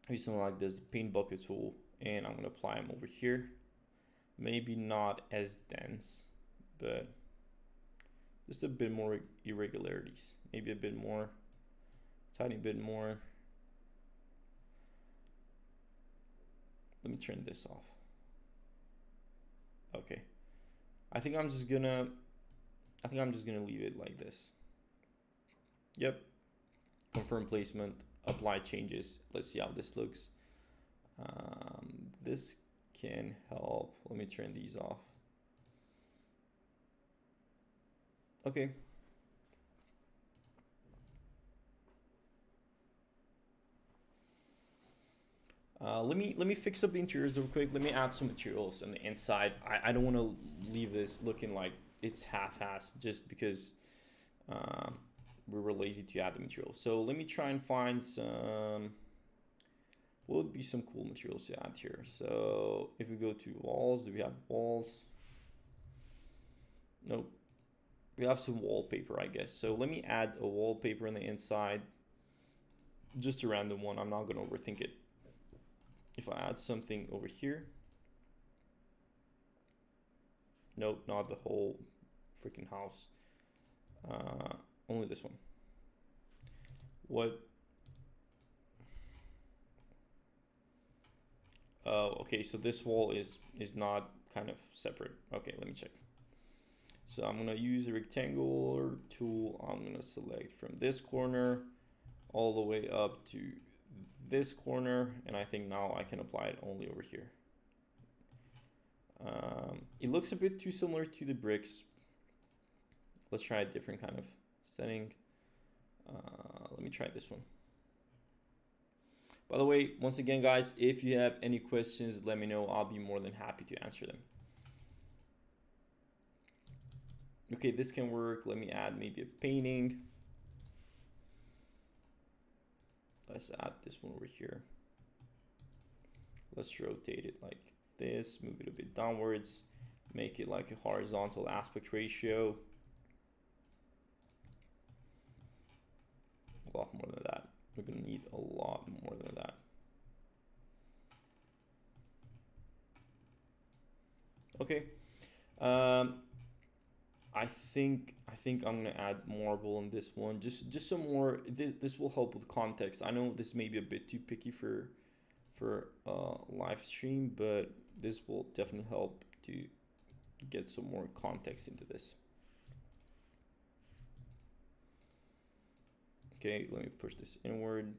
Maybe something like this, the paint bucket tool. And I'm going to apply them over here. Maybe not as dense, but just a bit more irregularities. Maybe a bit more, tiny bit more. Let me turn this off. Okay. I think I'm just gonna leave it like this. Yep. Confirm placement, apply changes. Let's see how this looks. This can help. Let me turn these off. Okay. Let me fix up the interiors real quick. Let me add some materials on the inside. I don't want to leave this looking like it's half-assed just because we were lazy to add the materials. So let me try and find some, what would be some cool materials to add here? So if we go to walls, do we have walls? Nope. We have some wallpaper, I guess. So let me add a wallpaper on the inside. Just a random one. I'm not going to overthink it. If I add something over here. Nope, not the whole freaking house. Only this one. What? Oh, okay, so this wall is not kind of separate. Okay, let me check. So I'm gonna use a rectangular tool. I'm gonna select from this corner all the way up to this corner, and I think now I can apply it only over here. It looks a bit too similar to the bricks. Let's try a different kind of setting. Let me try this one. By the way, once again, guys, if you have any questions, let me know. I'll be more than happy to answer them. Okay, this can work. Let me add maybe a painting. Let's add this one over here. Let's rotate it like this, move it a bit downwards, make it like a horizontal aspect ratio. A lot more than that. We're gonna need a lot more than that. Okay. I think I'm gonna add marble on this one. Just some more. This will help with context. I know this may be a bit too picky for live stream, but this will definitely help to get some more context into this. Okay, let me push this inward,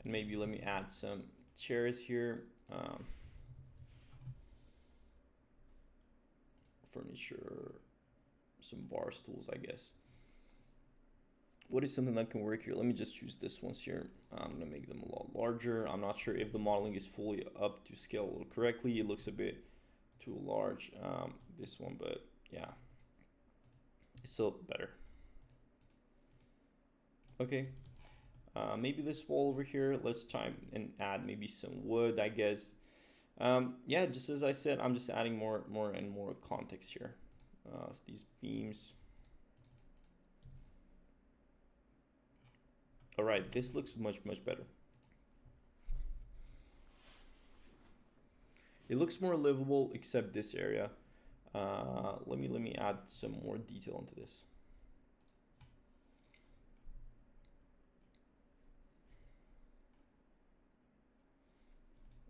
and maybe let me add some chairs here. Furniture, some bar stools, I guess. What is something that can work here? Let me just choose this ones here. I'm gonna make them a lot larger. I'm not sure if the modeling is fully up to scale correctly. It looks a bit too large, this one, but yeah. It's still better. Okay. Maybe this wall over here, let's try and add maybe some wood, I guess. Yeah, just as I said, I'm just adding more and more context here. These beams. All right, this looks much better. It looks more livable, except this area. Let me add some more detail into this.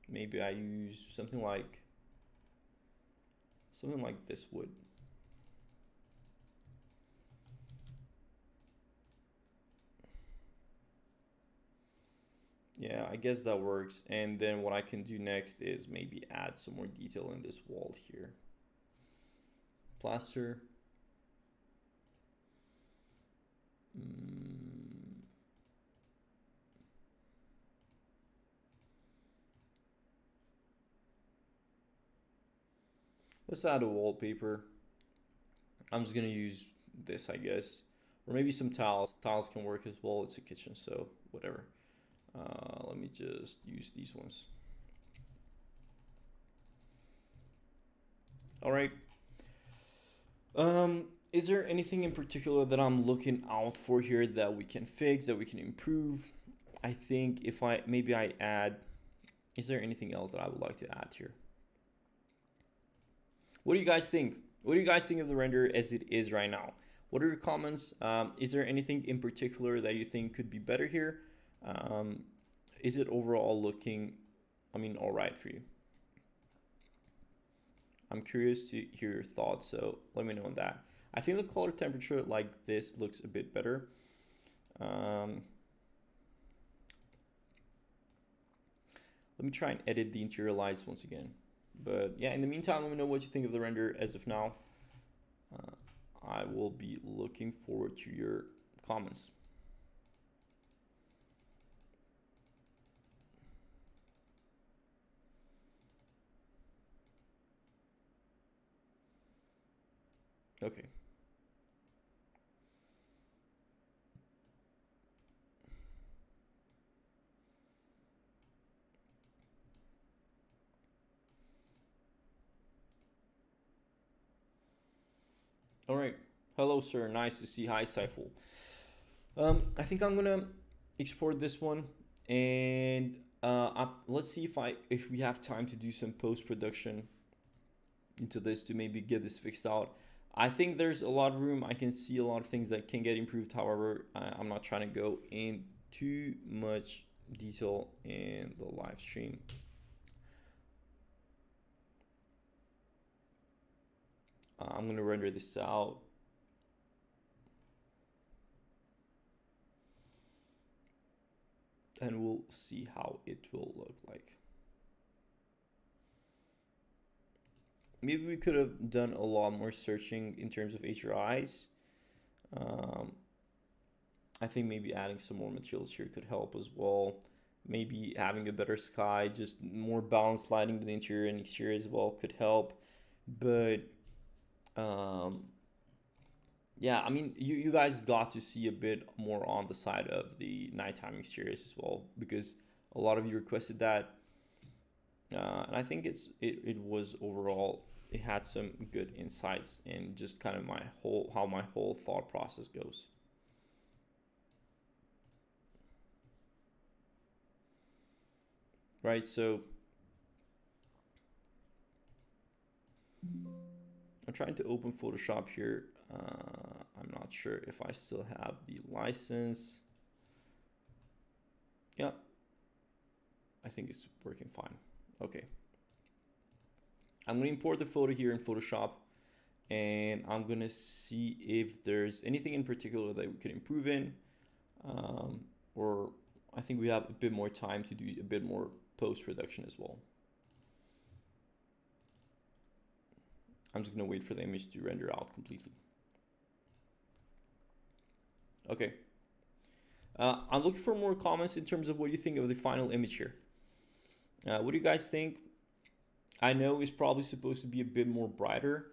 Maybe I use something like this wood. Yeah, I guess that works. And then what I can do next is maybe add some more detail in this wall here. Plaster. Let's add a wallpaper. I'm just gonna use this, I guess, or maybe some tiles. Tiles can work as well. It's a kitchen, so whatever. Let me just use these ones. All right. Is there anything in particular that I'm looking out for here that we can fix, that we can improve? I think if I add, is there anything else that I would like to add here? What do you guys think? What do you guys think of the render as it is right now? What are your comments? Is there anything in particular that you think could be better here? Is it overall looking, all right for you? I'm curious to hear your thoughts, so let me know on that. I think the color temperature like this looks a bit better. Let me try and edit the interior lights once again. But yeah, in the meantime, let me know what you think of the render as of now. I will be looking forward to your comments. Okay. All right. Hello, sir. Nice to see. Hi, Saiful. I think I'm gonna export this one, and let's see if we have time to do some post-production into this to maybe get this fixed out. I think there's a lot of room. I can see a lot of things that can get improved. However, I'm not trying to go in too much detail in the live stream. I'm going to render this out. And we'll see how it will look like. Maybe we could have done a lot more searching in terms of HDRIs. I think maybe adding some more materials here could help as well. Maybe having a better sky, just more balanced lighting with the interior and exterior as well could help. But yeah, you guys got to see a bit more on the side of the nighttime exteriors as well, because a lot of you requested that. And I think it was overall, it had some good insights and just kind of how my whole thought process goes. Right, so I'm trying to open Photoshop here. I'm not sure if I still have the license. Yeah, I think it's working fine. Okay. I'm gonna import the photo here in Photoshop, and I'm gonna see if there's anything in particular that we could improve in, or I think we have a bit more time to do a bit more post-production as well. I'm just gonna wait for the image to render out completely. Okay. I'm looking for more comments in terms of what you think of the final image here. What do you guys think? I know it's probably supposed to be a bit more brighter,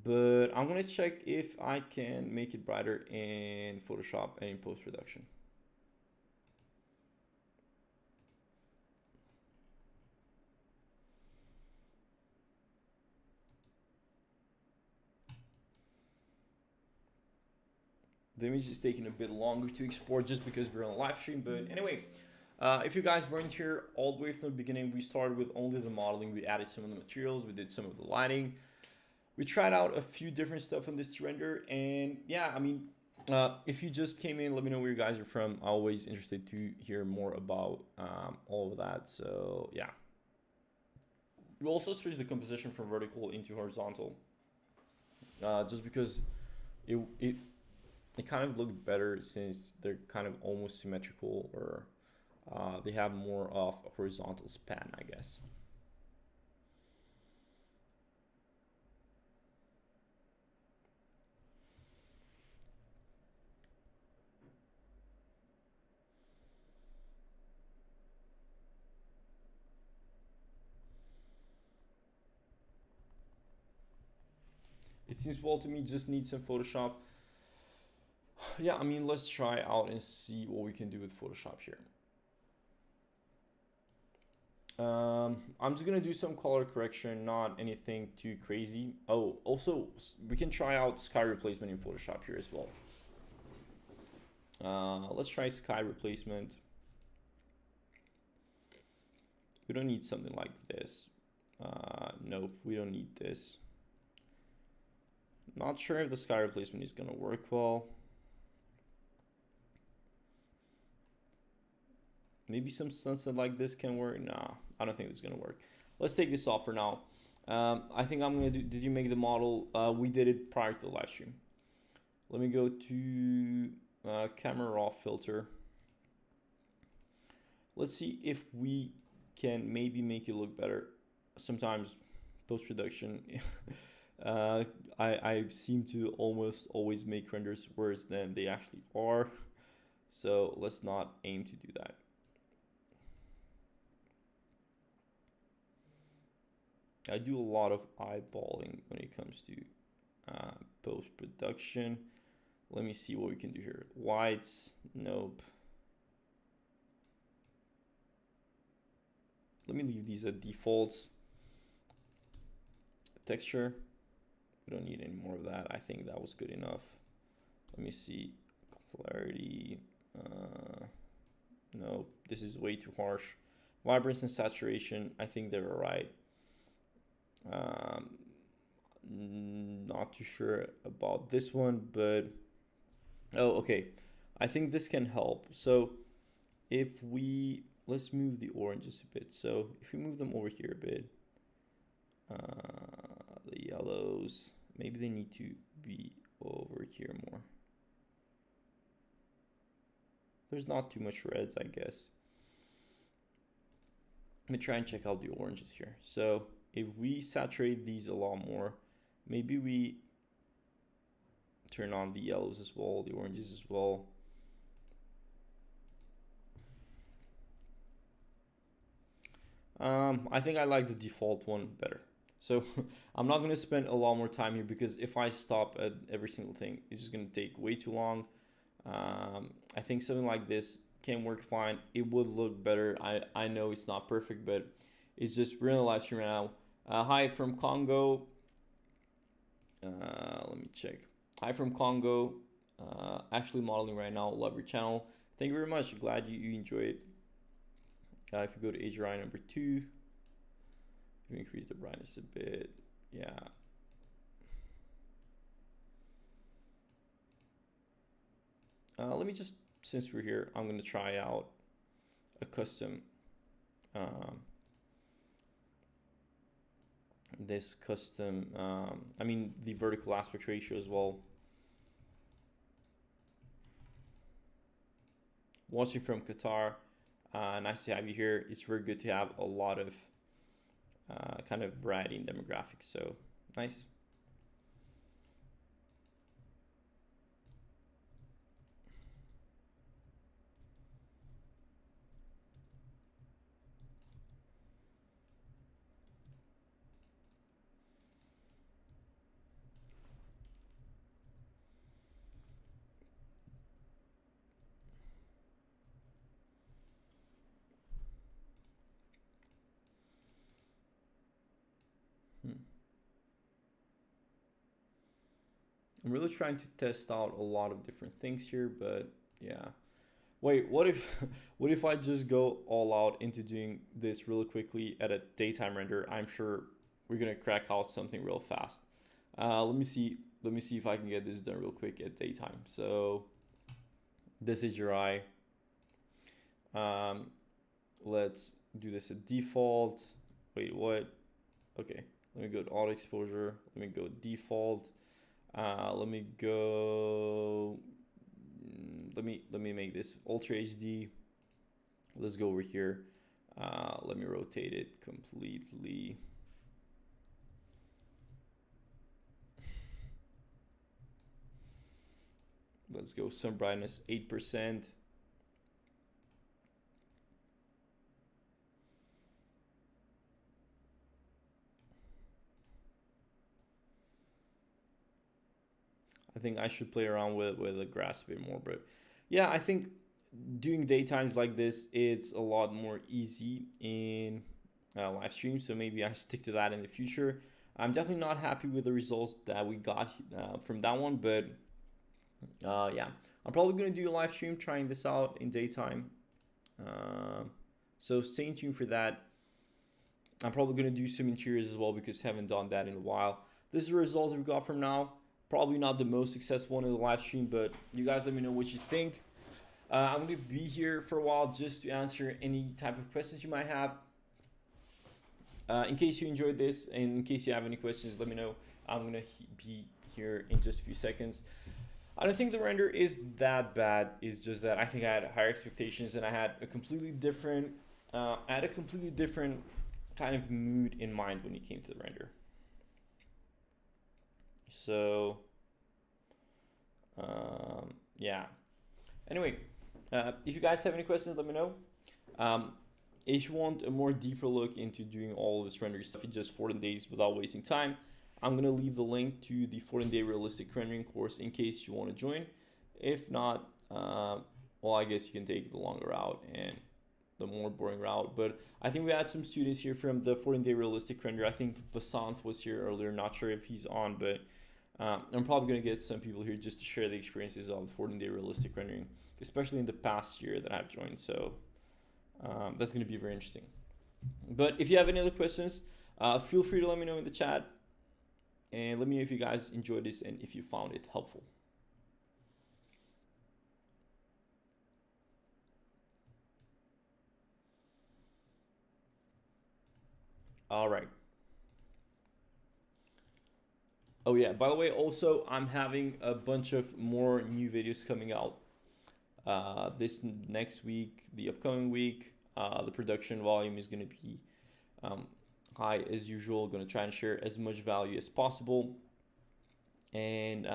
but I'm gonna check if I can make it brighter in Photoshop and in post-production. The image is taking a bit longer to export just because we're on a live stream, but anyway, if you guys weren't here all the way from the beginning, we started with only the modeling. We added some of the materials, we did some of the lighting. We tried out a few different stuff on this render, and yeah, I mean, if you just came in, let me know where you guys are from. I'm always interested to hear more about all of that, so yeah. We also switched the composition from vertical into horizontal, just because it kind of looked better since they're kind of almost symmetrical, or they have more of a horizontal span, I guess. It seems well to me, just need some Photoshop. Yeah, I mean, let's try out and see what we can do with Photoshop here. I'm just gonna do some color correction, not anything too crazy. Oh, also, we can try out sky replacement in Photoshop here as well. Let's try sky replacement. We don't need something like this. Nope, we don't need this. Not sure if the sky replacement is gonna work well. Maybe some sunset like this can work. Nah, I don't think this is gonna work. Let's take this off for now. I think I'm gonna do, did you make the model? We did it prior to the live stream. Let me go to camera raw filter. Let's see if we can maybe make it look better. Sometimes post-production, I seem to almost always make renders worse than they actually are. So let's not aim to do that. I do a lot of eyeballing when it comes to post-production. Let me see what we can do here. Whites, nope. Let me leave these at defaults. Texture, we don't need any more of that. I think that was good enough. Let me see, clarity, no, this is way too harsh. Vibrance and saturation, I think they were right. Not too sure about this one, but oh, okay, I think this can help. So if we, let's move the oranges a bit. So if we move them over here a bit, the yellows, maybe they need to be over here more. There's not too much reds, I guess. Let me try and check out the oranges here. So if we saturate these a lot more, maybe we turn on the yellows as well, the oranges as well. I think I like the default one better. So I'm not gonna spend a lot more time here, because if I stop at every single thing, it's just gonna take way too long. I think something like this can work fine. It would look better. I know it's not perfect, but it's just, we're in a live stream right now. Hi from Congo. Let me check. Hi from Congo. Actually modeling right now. Love your channel. Thank you very much. Glad you enjoy it. If you go to HDRI number 2, you increase the brightness a bit. Yeah. Let me just, since we're here, I'm going to try out a custom, this custom, I mean, the vertical aspect ratio as well. Watching from Qatar, nice to have you here. It's very good to have a lot of kind of variety in demographics, so nice. I'm really trying to test out a lot of different things here, but yeah. Wait, what if what if I just go all out into doing this really quickly at a daytime render? I'm sure we're gonna crack out something real fast. Let me see. Let me see if I can get this done real quick at daytime. So this is your eye. Let's do this at default. Wait, what? Okay, let me go to auto exposure. Let me go default. Let me go. Let me make this Ultra HD. Let's go over here. Let me rotate it completely. Let's go sun brightness 8%. I think I should play around with the grass a bit more, but yeah, I think doing daytimes like this, it's a lot more easy in live stream. So maybe I stick to that in the future. I'm definitely not happy with the results that we got from that one, but yeah, I'm probably gonna do a live stream trying this out in daytime. So stay tuned for that. I'm probably gonna do some interiors as well because I haven't done that in a while. This is the results we got from now. Probably not the most successful one in the live stream, but you guys let me know what you think. I'm going to be here for a while just to answer any type of questions you might have. In case you enjoyed this and in case you have any questions, let me know. I'm going to be here in just a few seconds. I don't think the render is that bad. It's just that I think I had higher expectations and I had a completely different kind of mood in mind when it came to the render. So yeah, anyway, if you guys have any questions, let me know. If you want a more deeper look into doing all of this rendering stuff in just 14 days without wasting time, I'm gonna leave the link to the 14-day realistic rendering course in case you want to join. If not, well, I guess you can take the longer route and the more boring route. But I think we had some students here from the 14-day realistic render. I think Vasanth was here earlier. Not sure if he's on, but I'm probably going to get some people here just to share the experiences of the 14-day realistic rendering, especially in the past year that I've joined. So that's going to be very interesting. But if you have any other questions, feel free to let me know in the chat. And let me know if you guys enjoyed this and if you found it helpful. All right. Oh yeah, by the way, also I'm having a bunch of more new videos coming out this next week, the upcoming week. The production volume is going to be high as usual. Going to try and share as much value as possible. And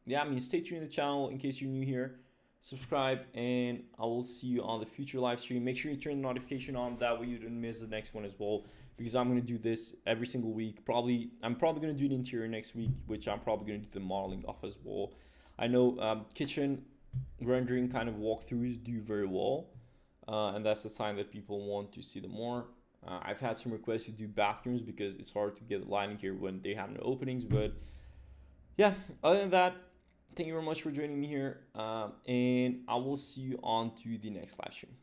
yeah, I mean, stay tuned to the channel in case you're new here. Subscribe, and I will see you on the future live stream. Make sure you turn the notification on, that way you don't miss the next one as well, because I'm going to do this every single week. I'm probably going to do the interior next week, which I'm probably going to do the modeling off as well. I know kitchen rendering kind of walkthroughs do very well, and that's a sign that people want to see them more. I've had some requests to do bathrooms because it's hard to get the lighting here when they have no openings, but yeah, other than that, thank you very much for joining me here, and I will see you on to the next live stream.